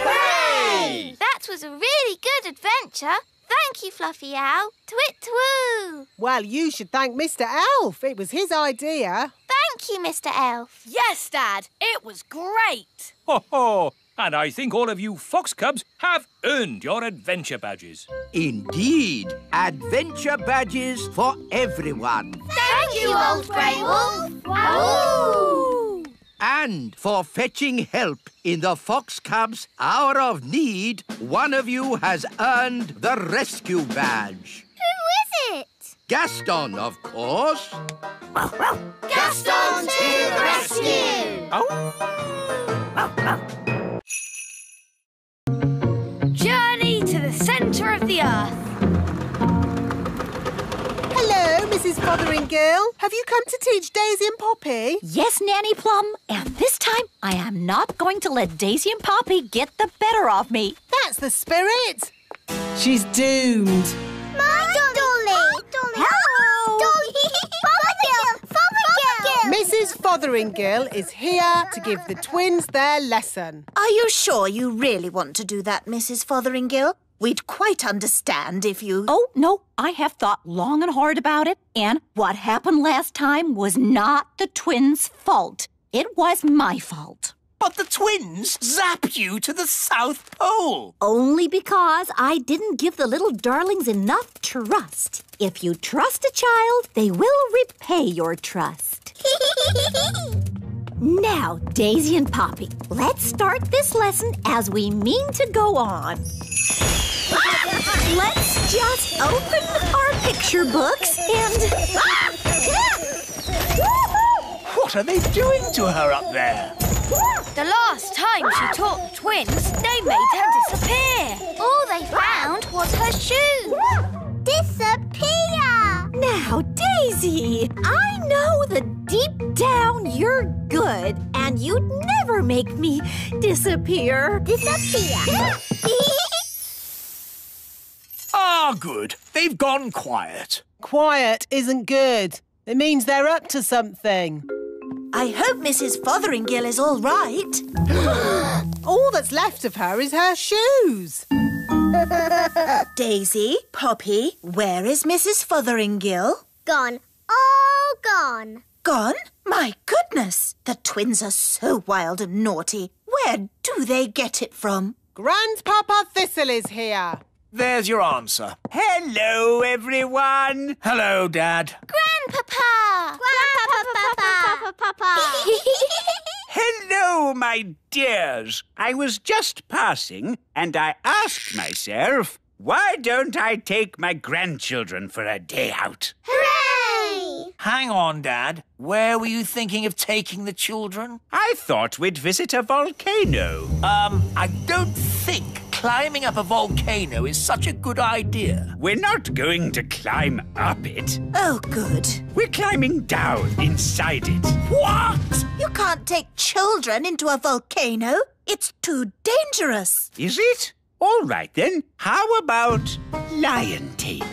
Speaker 1: Hooray! That was a really good adventure. Thank you, Fluffy Owl. Twit-twoo!
Speaker 2: Well, you should thank Mr. Elf. It was his idea.
Speaker 1: Thank you, Mr. Elf.
Speaker 9: Yes, Dad. It was great.
Speaker 8: Ho ho! And I think all of you fox cubs have earned your adventure badges.
Speaker 4: Indeed. Adventure badges for everyone.
Speaker 1: Thank you, Old Grey Wolf. Wahoo!
Speaker 4: And for fetching help in the Fox Cubs' hour of need, one of you has earned the rescue badge.
Speaker 1: Who is it?
Speaker 4: Gaston, of course.
Speaker 1: Gaston to the rescue!
Speaker 9: Journey to the the earth.
Speaker 2: Hello, Mrs. Fotheringill. Have you come to teach Daisy and Poppy?
Speaker 11: Yes, Nanny Plum. And this time, I am not going to let Daisy and Poppy get the better of me.
Speaker 2: That's the spirit. She's doomed.
Speaker 3: My Dolly! Hello! Dolly! Fotheringill!
Speaker 2: Mrs. Fotheringill is here to give the twins their lesson.
Speaker 6: Are you sure you really want to do that, Mrs. Fotheringill? We'd quite understand if you...
Speaker 11: Oh, no, I have thought long and hard about it. And what happened last time was not the twins' fault. It was my fault.
Speaker 5: But the twins zap you to the South Pole.
Speaker 11: Only because I didn't give the little darlings enough trust. If you trust a child, they will repay your trust. Now, Daisy and Poppy, let's start this lesson as we mean to go on. Let's just open our picture books and...
Speaker 5: What are they doing to her up there?
Speaker 9: The last time she taught the twins, they made her disappear.
Speaker 1: All they found was her shoes.
Speaker 3: Disappear!
Speaker 11: Now, Daisy, I know that deep down you're good and you'd never make me disappear.
Speaker 3: Disappear!
Speaker 5: Ah, good. They've gone quiet.
Speaker 2: Quiet isn't good. It means they're up to something.
Speaker 6: I hope Mrs. Fotheringill is all right.
Speaker 2: All that's left of her is her shoes.
Speaker 6: Daisy, Poppy, where is Mrs. Fotheringill?
Speaker 3: Gone. All gone.
Speaker 6: Gone? My goodness! The twins are so wild and naughty. Where do they get it from?
Speaker 2: Grandpapa Thistle is here.
Speaker 5: There's your answer.
Speaker 4: Hello, everyone.
Speaker 5: Hello, Dad.
Speaker 1: Grandpapa!
Speaker 3: Grandpapa!
Speaker 4: Hello, my dears. I was just passing and I asked myself, why don't I take my grandchildren for a day out?
Speaker 3: Hooray!
Speaker 5: Hang on, Dad. Where were you thinking of taking the children?
Speaker 4: I thought we'd visit a volcano.
Speaker 5: I don't think climbing up a volcano is such a good idea.
Speaker 4: We're not going to climb up it.
Speaker 6: Oh, good.
Speaker 4: We're climbing down inside it.
Speaker 6: What? You can't take children into a volcano. It's too dangerous.
Speaker 4: Is it? All right, then. How about lion taming?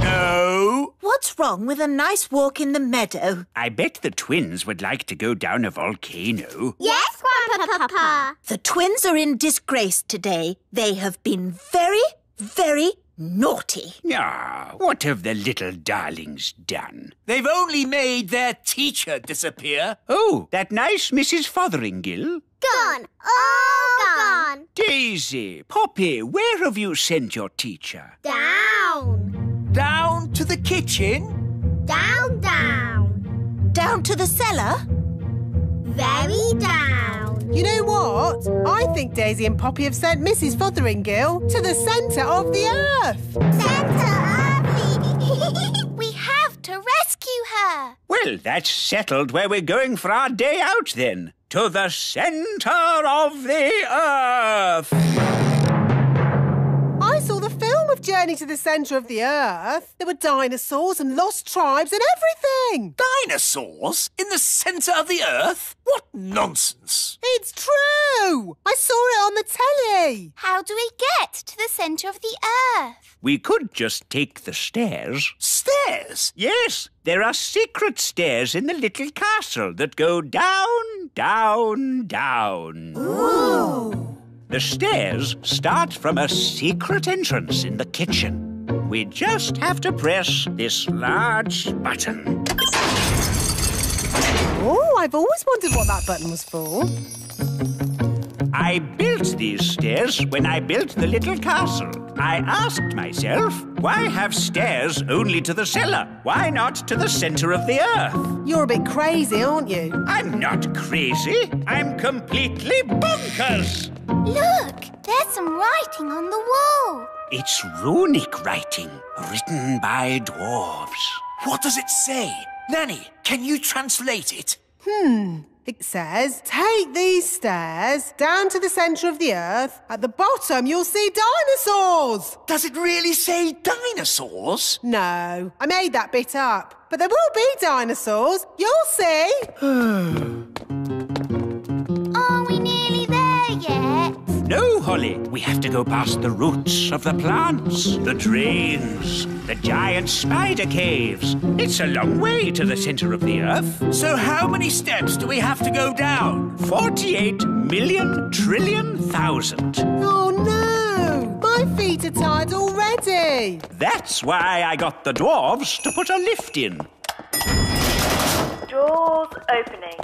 Speaker 4: No.
Speaker 6: What's wrong with a nice walk in the meadow?
Speaker 4: I bet the twins would like to go down a volcano.
Speaker 3: Yes, Grandpapa.
Speaker 6: The twins are in disgrace today. They have been very, very naughty.
Speaker 4: Ah, what have the little darlings done?
Speaker 5: They've only made their teacher disappear.
Speaker 4: Oh, that nice Mrs. Fotheringill?
Speaker 3: Gone. All gone.
Speaker 4: Daisy, Poppy, where have you sent your teacher?
Speaker 3: Down.
Speaker 5: Down to the kitchen?
Speaker 3: Down, down.
Speaker 6: Down to the cellar?
Speaker 3: Very down.
Speaker 2: You know what? I think Daisy and Poppy have sent Mrs. Fotheringill to the centre of the earth.
Speaker 1: We have to rescue her.
Speaker 4: Well, that's settled where we're going for our day out, then. To the centre of the earth.
Speaker 2: I saw the film of Journey to the Centre of the Earth. There were dinosaurs and lost tribes and everything.
Speaker 5: Dinosaurs? In the centre of the earth? What nonsense!
Speaker 2: It's true. I saw it on the telly.
Speaker 1: How do we get to the centre of the earth?
Speaker 4: We could just take the stairs.
Speaker 5: Stairs?
Speaker 4: Yes, there are secret stairs in the little castle that go down, down, down.
Speaker 6: Ooh.
Speaker 4: The stairs start from a secret entrance in the kitchen. We just have to press this large button.
Speaker 2: Oh, I've always wondered what that button was for.
Speaker 4: I built these stairs when I built the little castle. I asked myself, why have stairs only to the cellar? Why not to the centre of the earth?
Speaker 2: You're a bit crazy, aren't you?
Speaker 4: I'm not crazy. I'm completely bonkers.
Speaker 1: Look, there's some writing on the wall.
Speaker 4: It's runic writing, written by dwarves.
Speaker 5: What does it say? Nanny, can you translate it?
Speaker 2: It says, take these stairs down to the centre of the earth. At the bottom, you'll see dinosaurs.
Speaker 5: Does it really say dinosaurs?
Speaker 2: No, I made that bit up. But there will be dinosaurs. You'll see.
Speaker 1: Are we nearly there yet?
Speaker 8: No, Holly. We have to go past the roots of the plants, the drains, the giant spider caves. It's a long way to the centre of the earth.
Speaker 5: So how many steps do we have to go down?
Speaker 8: 48,000,000,000,000.
Speaker 2: Oh, no. My feet are tired already.
Speaker 8: That's why I got the dwarves to put a lift in.
Speaker 13: Doors opening.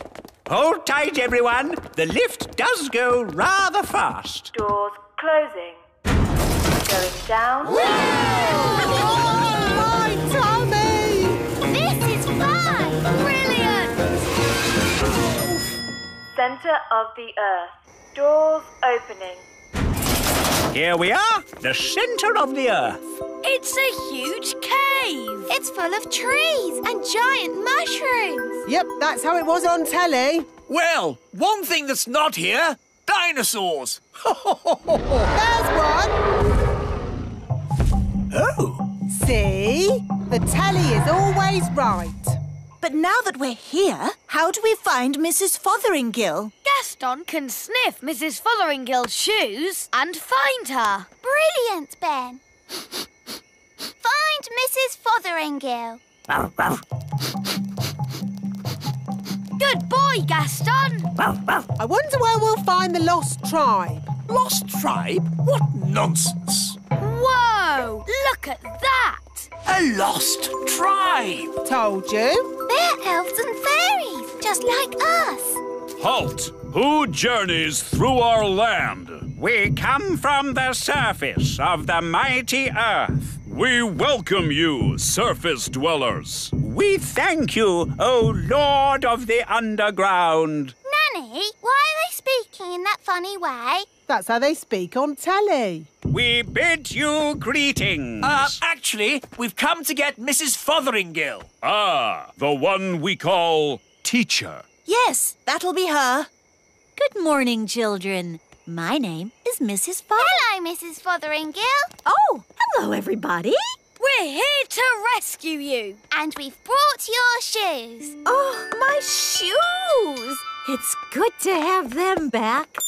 Speaker 8: Hold tight, everyone. The lift does go rather fast.
Speaker 13: Doors closing. Going down.
Speaker 2: Oh, my tummy!
Speaker 1: This is fun! Brilliant!
Speaker 13: Center of the earth. Doors opening.
Speaker 8: Here we are, the centre of the earth.
Speaker 9: It's a huge cave.
Speaker 1: It's full of trees and giant mushrooms.
Speaker 2: Yep, that's how it was on telly.
Speaker 5: Well, one thing that's not here, dinosaurs.
Speaker 2: There's one.
Speaker 5: Oh.
Speaker 2: See? The telly is always right.
Speaker 6: But now that we're here, how do we find Mrs. Fotheringill?
Speaker 9: Gaston can sniff Mrs. Fotheringill's shoes and find her.
Speaker 1: Brilliant, Ben. Find Mrs. Fotheringill.
Speaker 9: Good boy, Gaston.
Speaker 2: I wonder where we'll find the lost tribe.
Speaker 5: Lost tribe? What nonsense.
Speaker 9: Whoa! Look at that!
Speaker 5: A lost tribe.
Speaker 2: Told you.
Speaker 1: They're elves and fairies, just like us.
Speaker 14: Halt! Who journeys through our land?
Speaker 8: We come from the surface of the mighty earth.
Speaker 14: We welcome you, surface dwellers.
Speaker 8: We thank you, O Lord of the Underground.
Speaker 1: Nanny, why are they speaking in that funny way?
Speaker 2: That's how they speak on telly.
Speaker 8: We bid you greetings.
Speaker 5: Actually, we've come to get Mrs. Fotheringill.
Speaker 14: Ah, the one we call teacher.
Speaker 6: Yes, that'll be her. Good morning, children. My name is Mrs.
Speaker 1: Hello, Mrs. Fotheringill.
Speaker 11: Oh, hello, everybody.
Speaker 9: We're here to rescue you.
Speaker 1: And we've brought your shoes.
Speaker 11: Oh, my shoes. It's good to have them back.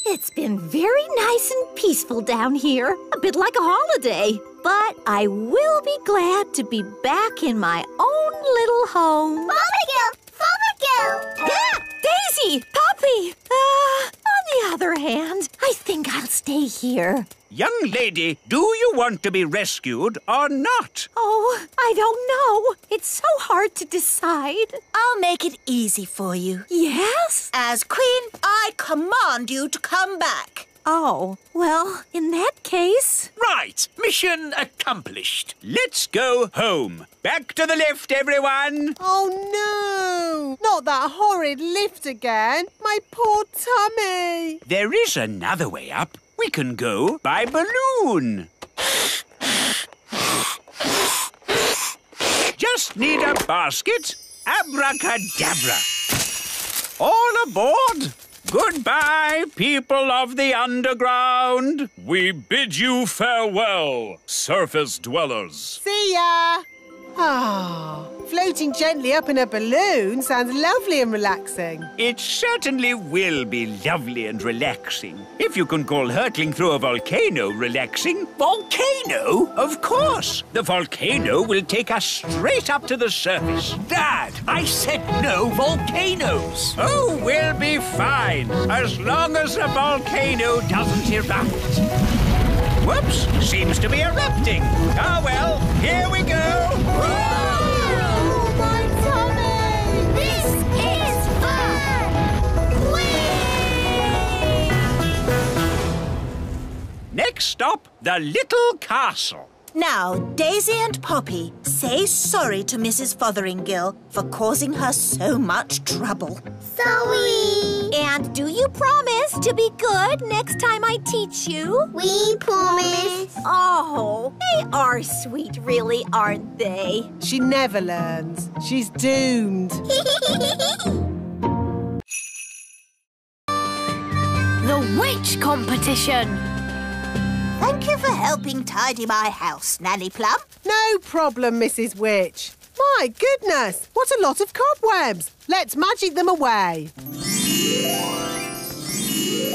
Speaker 11: It's been very nice and peaceful down here, a bit like a holiday. But I will be glad to be back in my own little home.
Speaker 1: Fotheringill! Fotheringill!
Speaker 11: Ah, Daisy! Poppy! On the other hand, I think I'll stay here.
Speaker 8: Young lady, do you want to be rescued or not?
Speaker 11: Oh, I don't know. It's so hard to decide.
Speaker 6: I'll make it easy for you.
Speaker 11: Yes?
Speaker 6: As Queen, I command you to come back.
Speaker 11: Oh, well, in that case...
Speaker 5: Right, mission accomplished.
Speaker 8: Let's go home. Back to the lift, everyone.
Speaker 2: Oh, no. Not that horrid lift again. My poor tummy.
Speaker 8: There is another way up. We can go by balloon. Just need a basket. Abracadabra. All aboard. Goodbye, people of the underground.
Speaker 14: We bid you farewell, surface dwellers.
Speaker 2: See ya. Ah, floating gently up in a balloon sounds lovely and relaxing.
Speaker 8: It certainly will be lovely and relaxing. If you can call hurtling through a volcano relaxing.
Speaker 5: Volcano?
Speaker 8: Of course. The volcano will take us straight up to the surface.
Speaker 5: Dad, I said no volcanoes.
Speaker 8: Oh, we'll be fine, as long as the volcano doesn't erupt. Whoops, seems to be erupting. Ah, well, here we go.
Speaker 1: Oh, my tummy! This is fun! Whee!
Speaker 8: Next stop, the little castle.
Speaker 6: Now, Daisy and Poppy, say sorry to Mrs. Fotheringill for causing her so much trouble.
Speaker 1: Sorry.
Speaker 11: And do you promise to be good next time I teach you?
Speaker 1: We promise.
Speaker 11: Oh, they are sweet, really, aren't they?
Speaker 2: She never learns. She's doomed.
Speaker 9: witch competition.
Speaker 6: Thank you for helping tidy my house, Nanny Plum.
Speaker 2: No problem, Mrs. Witch. My goodness, what a lot of cobwebs. Let's magic them away.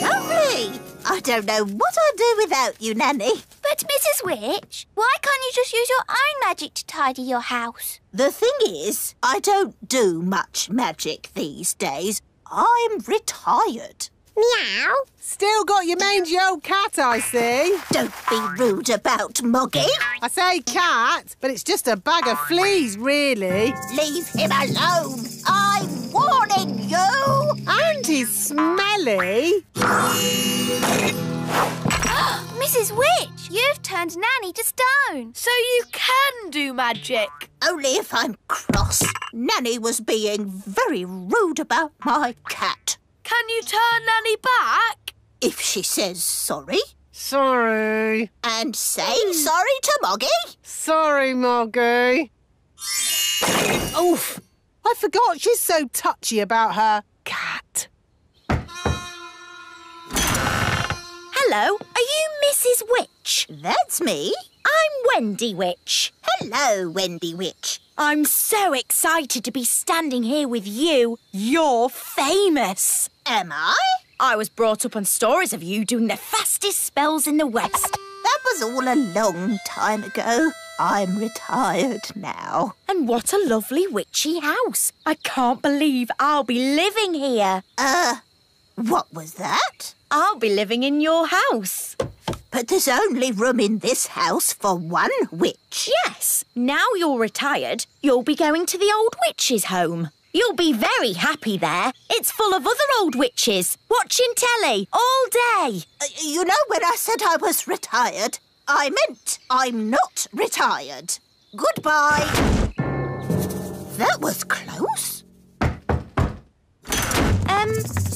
Speaker 6: Lovely. I don't know what I'd do without you, Nanny.
Speaker 1: But, Mrs. Witch, why can't you just use your own magic to tidy your house?
Speaker 6: The thing is, I don't do much magic these days. I'm retired.
Speaker 3: Meow.
Speaker 2: Still got your mangy old cat, I see.
Speaker 6: Don't be rude about Moggy.
Speaker 2: I say cat, but it's just a bag of fleas, really.
Speaker 6: Leave him alone. I'm warning you.
Speaker 2: And he's smelly.
Speaker 1: Mrs. Witch, you've turned Nanny to stone.
Speaker 9: So you can do magic.
Speaker 6: Only if I'm cross. Nanny was being very rude about my cat.
Speaker 9: Can you turn Nanny back?
Speaker 6: If she says sorry.
Speaker 2: Sorry.
Speaker 6: And say sorry to Moggy.
Speaker 2: Sorry, Moggy. Oof. I forgot she's so touchy about her cat.
Speaker 11: Hello, are you Mrs. Witch?
Speaker 6: That's me.
Speaker 11: I'm Wendy Witch.
Speaker 6: Hello, Wendy Witch.
Speaker 11: I'm so excited to be standing here with you. You're famous.
Speaker 6: Am I?
Speaker 11: I was brought up on stories of you doing the fastest spells in the West.
Speaker 6: That was all a long time ago. I'm retired now.
Speaker 11: And what a lovely witchy house. I can't believe I'll be living here.
Speaker 6: What was that?
Speaker 11: I'll be living in your house.
Speaker 6: But there's only room in this house for one witch.
Speaker 11: Yes. Now you're retired, you'll be going to the old witch's home. You'll be very happy there. It's full of other old witches, watching telly all day.
Speaker 6: You know, when I said I was retired, I meant I'm not retired. Goodbye. That was close.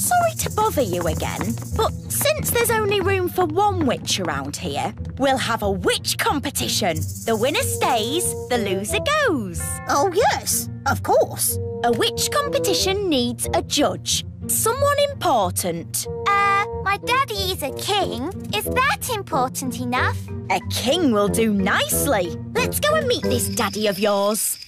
Speaker 11: Sorry to bother you again, but since there's only room for one witch around here, we'll have a witch competition. The winner stays, the loser goes.
Speaker 6: Oh, yes, of course.
Speaker 11: A witch competition needs a judge. Someone important.
Speaker 1: My daddy is a king. Is that important enough?
Speaker 11: A king will do nicely. Let's go and meet this daddy of yours.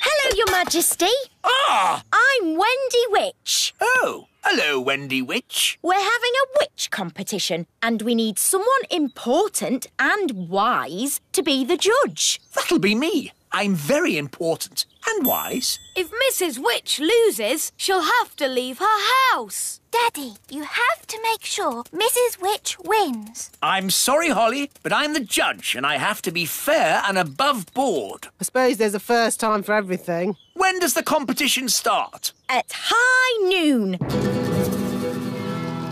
Speaker 11: Hello, Your Majesty.
Speaker 5: Ah!
Speaker 11: I'm Wendy Witch.
Speaker 5: Oh, hello, Wendy Witch.
Speaker 11: We're having a witch competition and we need someone important and wise to be the judge.
Speaker 5: That'll be me. I'm very important and wise.
Speaker 9: If Mrs. Witch loses, she'll have to leave her house.
Speaker 1: Daddy, you have to make sure Mrs. Witch wins.
Speaker 5: I'm sorry, Holly, but I'm the judge and I have to be fair and above board.
Speaker 2: I suppose there's a first time for everything.
Speaker 5: When does the competition start?
Speaker 11: At high noon.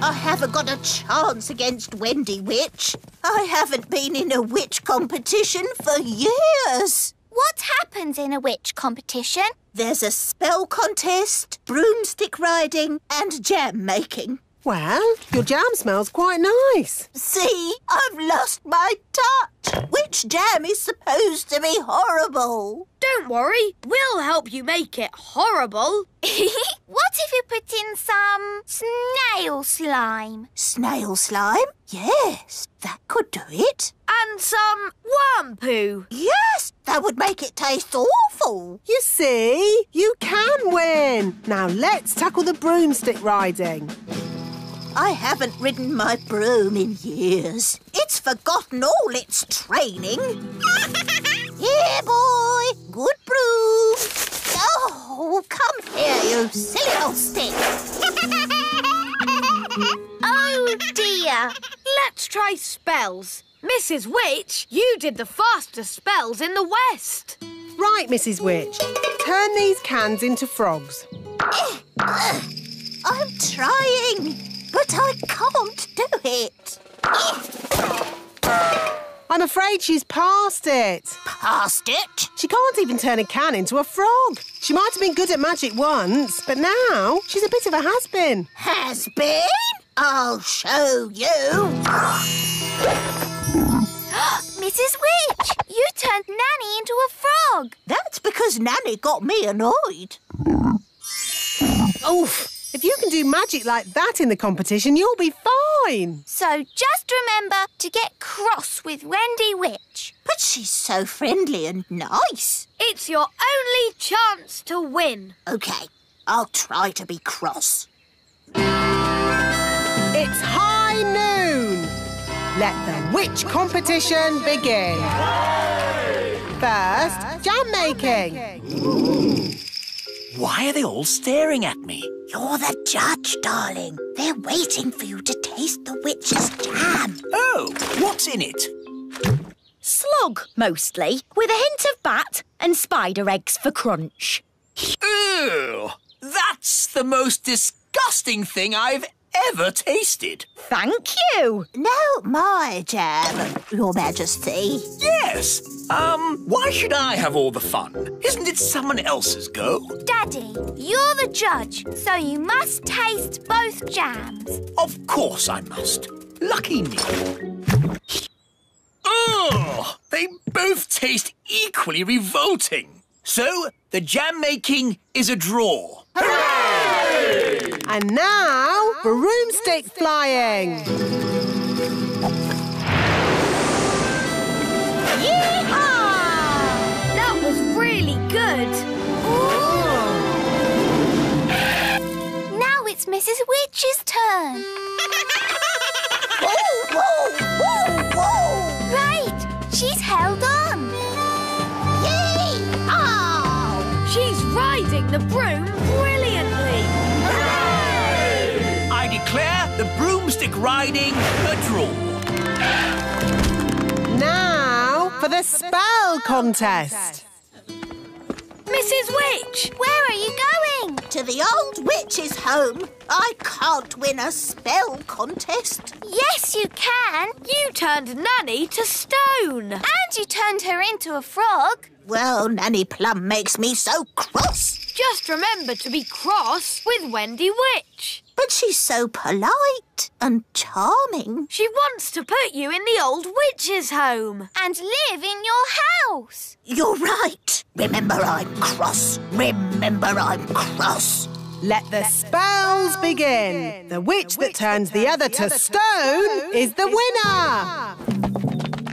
Speaker 6: I haven't got a chance against Wendy Witch. I haven't been in a witch competition for years.
Speaker 1: What happens in a witch competition?
Speaker 6: There's a spell contest, broomstick riding and jam making.
Speaker 2: Well, your jam smells quite nice.
Speaker 6: See, I've lost my touch. Witch jam is supposed to be horrible.
Speaker 9: Don't worry, we'll help you make it horrible.
Speaker 1: What if you put in some snail slime?
Speaker 6: Snail slime? Yes, that could do it.
Speaker 9: And some worm poo.
Speaker 6: Yes, that would make it taste awful.
Speaker 2: You see, you can win. Now let's tackle the broomstick riding.
Speaker 6: I haven't ridden my broom in years. It's forgotten all its training. Here, boy. Good broom. Oh, come here, you silly old stick.
Speaker 1: Oh, dear.
Speaker 9: Let's try spells. Mrs. Witch, you did the fastest spells in the West.
Speaker 2: Right, Mrs. Witch. Turn these cans into frogs.
Speaker 6: I'm trying, but I can't do it.
Speaker 2: I'm afraid she's past it.
Speaker 6: Past it?
Speaker 2: She can't even turn a can into a frog. She might have been good at magic once, but now she's a bit of a has-been.
Speaker 6: Has-been? I'll show you.
Speaker 1: Mrs. Witch, you turned Nanny into a frog.
Speaker 6: That's because Nanny got me annoyed.
Speaker 2: Oof! If you can do magic like that in the competition, you'll be fine.
Speaker 1: So just remember to get cross with Wendy Witch.
Speaker 6: But she's so friendly and nice.
Speaker 9: It's your only chance to win.
Speaker 6: OK, I'll try to be cross.
Speaker 2: It's high noon. Let the witch competition begin. First, jam making.
Speaker 5: Why are they all staring at me?
Speaker 6: You're the judge, darling. They're waiting for you to taste the witch's jam.
Speaker 5: Oh, what's in it?
Speaker 11: Slug, mostly, with a hint of bat and spider eggs for crunch.
Speaker 5: Ew! That's the most disgusting thing I've ever tasted.
Speaker 11: Thank you.
Speaker 6: No, my jam, Your Majesty.
Speaker 5: Yes. Why should I have all the fun? Isn't it someone else's go?
Speaker 1: Daddy, you're the judge, so you must taste both jams.
Speaker 5: Of course I must. Lucky me. Ugh! They both taste equally revolting. So, the jam making is a draw.
Speaker 2: Hooray! And now, broomstick flying.
Speaker 9: Yee-haw! That was really good.
Speaker 1: Now it's Mrs. Witch's turn.
Speaker 6: Whoa, whoa, whoa, whoa!
Speaker 1: Right, she's held on.
Speaker 6: Yee-haw!
Speaker 9: She's riding the broom brilliantly.
Speaker 5: Hooray! I declare the broomstick riding a draw.
Speaker 2: Now for the spell contest.
Speaker 9: Mrs. Witch!
Speaker 1: Where are you going?
Speaker 6: To the old witch's home. I can't win a spell contest.
Speaker 1: Yes, you can.
Speaker 9: You turned Nanny to stone.
Speaker 1: And you turned her into a frog.
Speaker 6: Well, Nanny Plum makes me so cross.
Speaker 9: Just remember to be cross with Wendy Witch.
Speaker 6: But she's so polite and charming.
Speaker 9: She wants to put you in the old witch's home.
Speaker 1: And live in your house.
Speaker 6: You're right. Remember I'm cross. Remember I'm cross.
Speaker 2: Let the spells begin. The witch that turns the other to stone is the winner.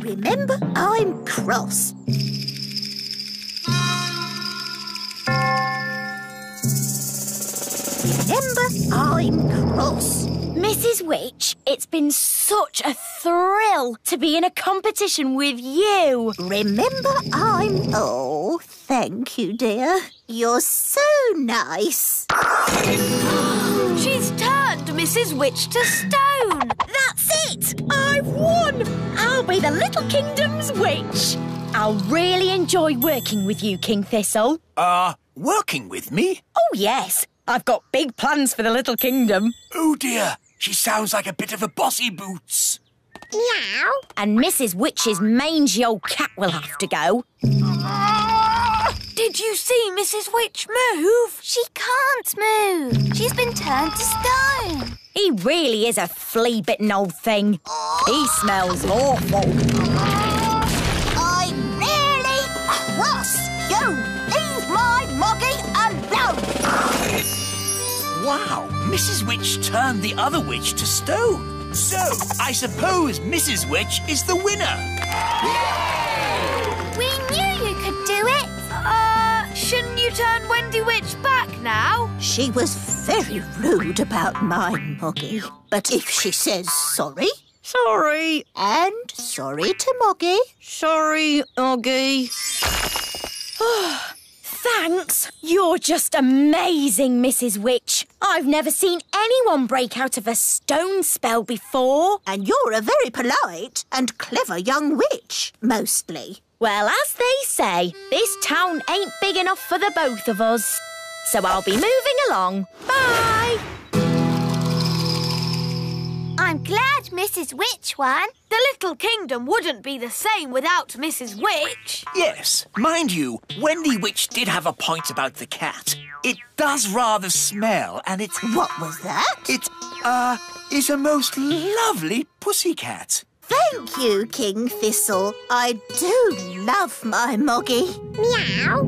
Speaker 6: Remember I'm cross. Remember I'm cross.
Speaker 11: Mrs. Witch, it's been such a thrill to be in a competition with you.
Speaker 6: Remember I'm... Oh, thank you, dear. You're so nice.
Speaker 9: She's turned Mrs. Witch to stone.
Speaker 11: That's it! I've won! I'll be the Little Kingdom's witch. I'll really enjoy working with you, King Thistle.
Speaker 5: Working with me?
Speaker 11: Oh, yes. I've got big plans for the Little Kingdom.
Speaker 5: Oh, dear. She sounds like a bit of a bossy boots.
Speaker 11: Meow. And Mrs. Witch's mangy old cat will have to go.
Speaker 9: Did you see Mrs. Witch move?
Speaker 1: She can't move. She's been turned to stone.
Speaker 11: He really is a flea-bitten old thing. He smells awful.
Speaker 6: I'm really cross. You leave my moggy alone.
Speaker 5: Wow, Mrs. Witch turned the other witch to stone. So, I suppose Mrs. Witch is the winner.
Speaker 1: We knew you could do it.
Speaker 9: Shouldn't you turn Wendy Witch back now?
Speaker 6: She was very rude about my moggy. But if she says sorry...
Speaker 11: Sorry.
Speaker 6: And sorry to Moggy.
Speaker 11: Sorry, Oggy. Thanks. You're just amazing, Mrs. Witch. I've never seen anyone break out of a stone spell before.
Speaker 6: And you're a very polite and clever young witch, mostly.
Speaker 11: Well, as they say, this town ain't big enough for the both of us. So I'll be moving along. Bye.
Speaker 1: I'm glad Mrs. Witch won.
Speaker 9: The Little Kingdom wouldn't be the same without Mrs. Witch.
Speaker 5: Yes, mind you, Wendy Witch did have a point about the cat. It does rather smell, and it's...
Speaker 6: What was that?
Speaker 5: It, is a most lovely pussycat.
Speaker 6: Thank you, King Thistle. I do love my moggy.
Speaker 3: Meow.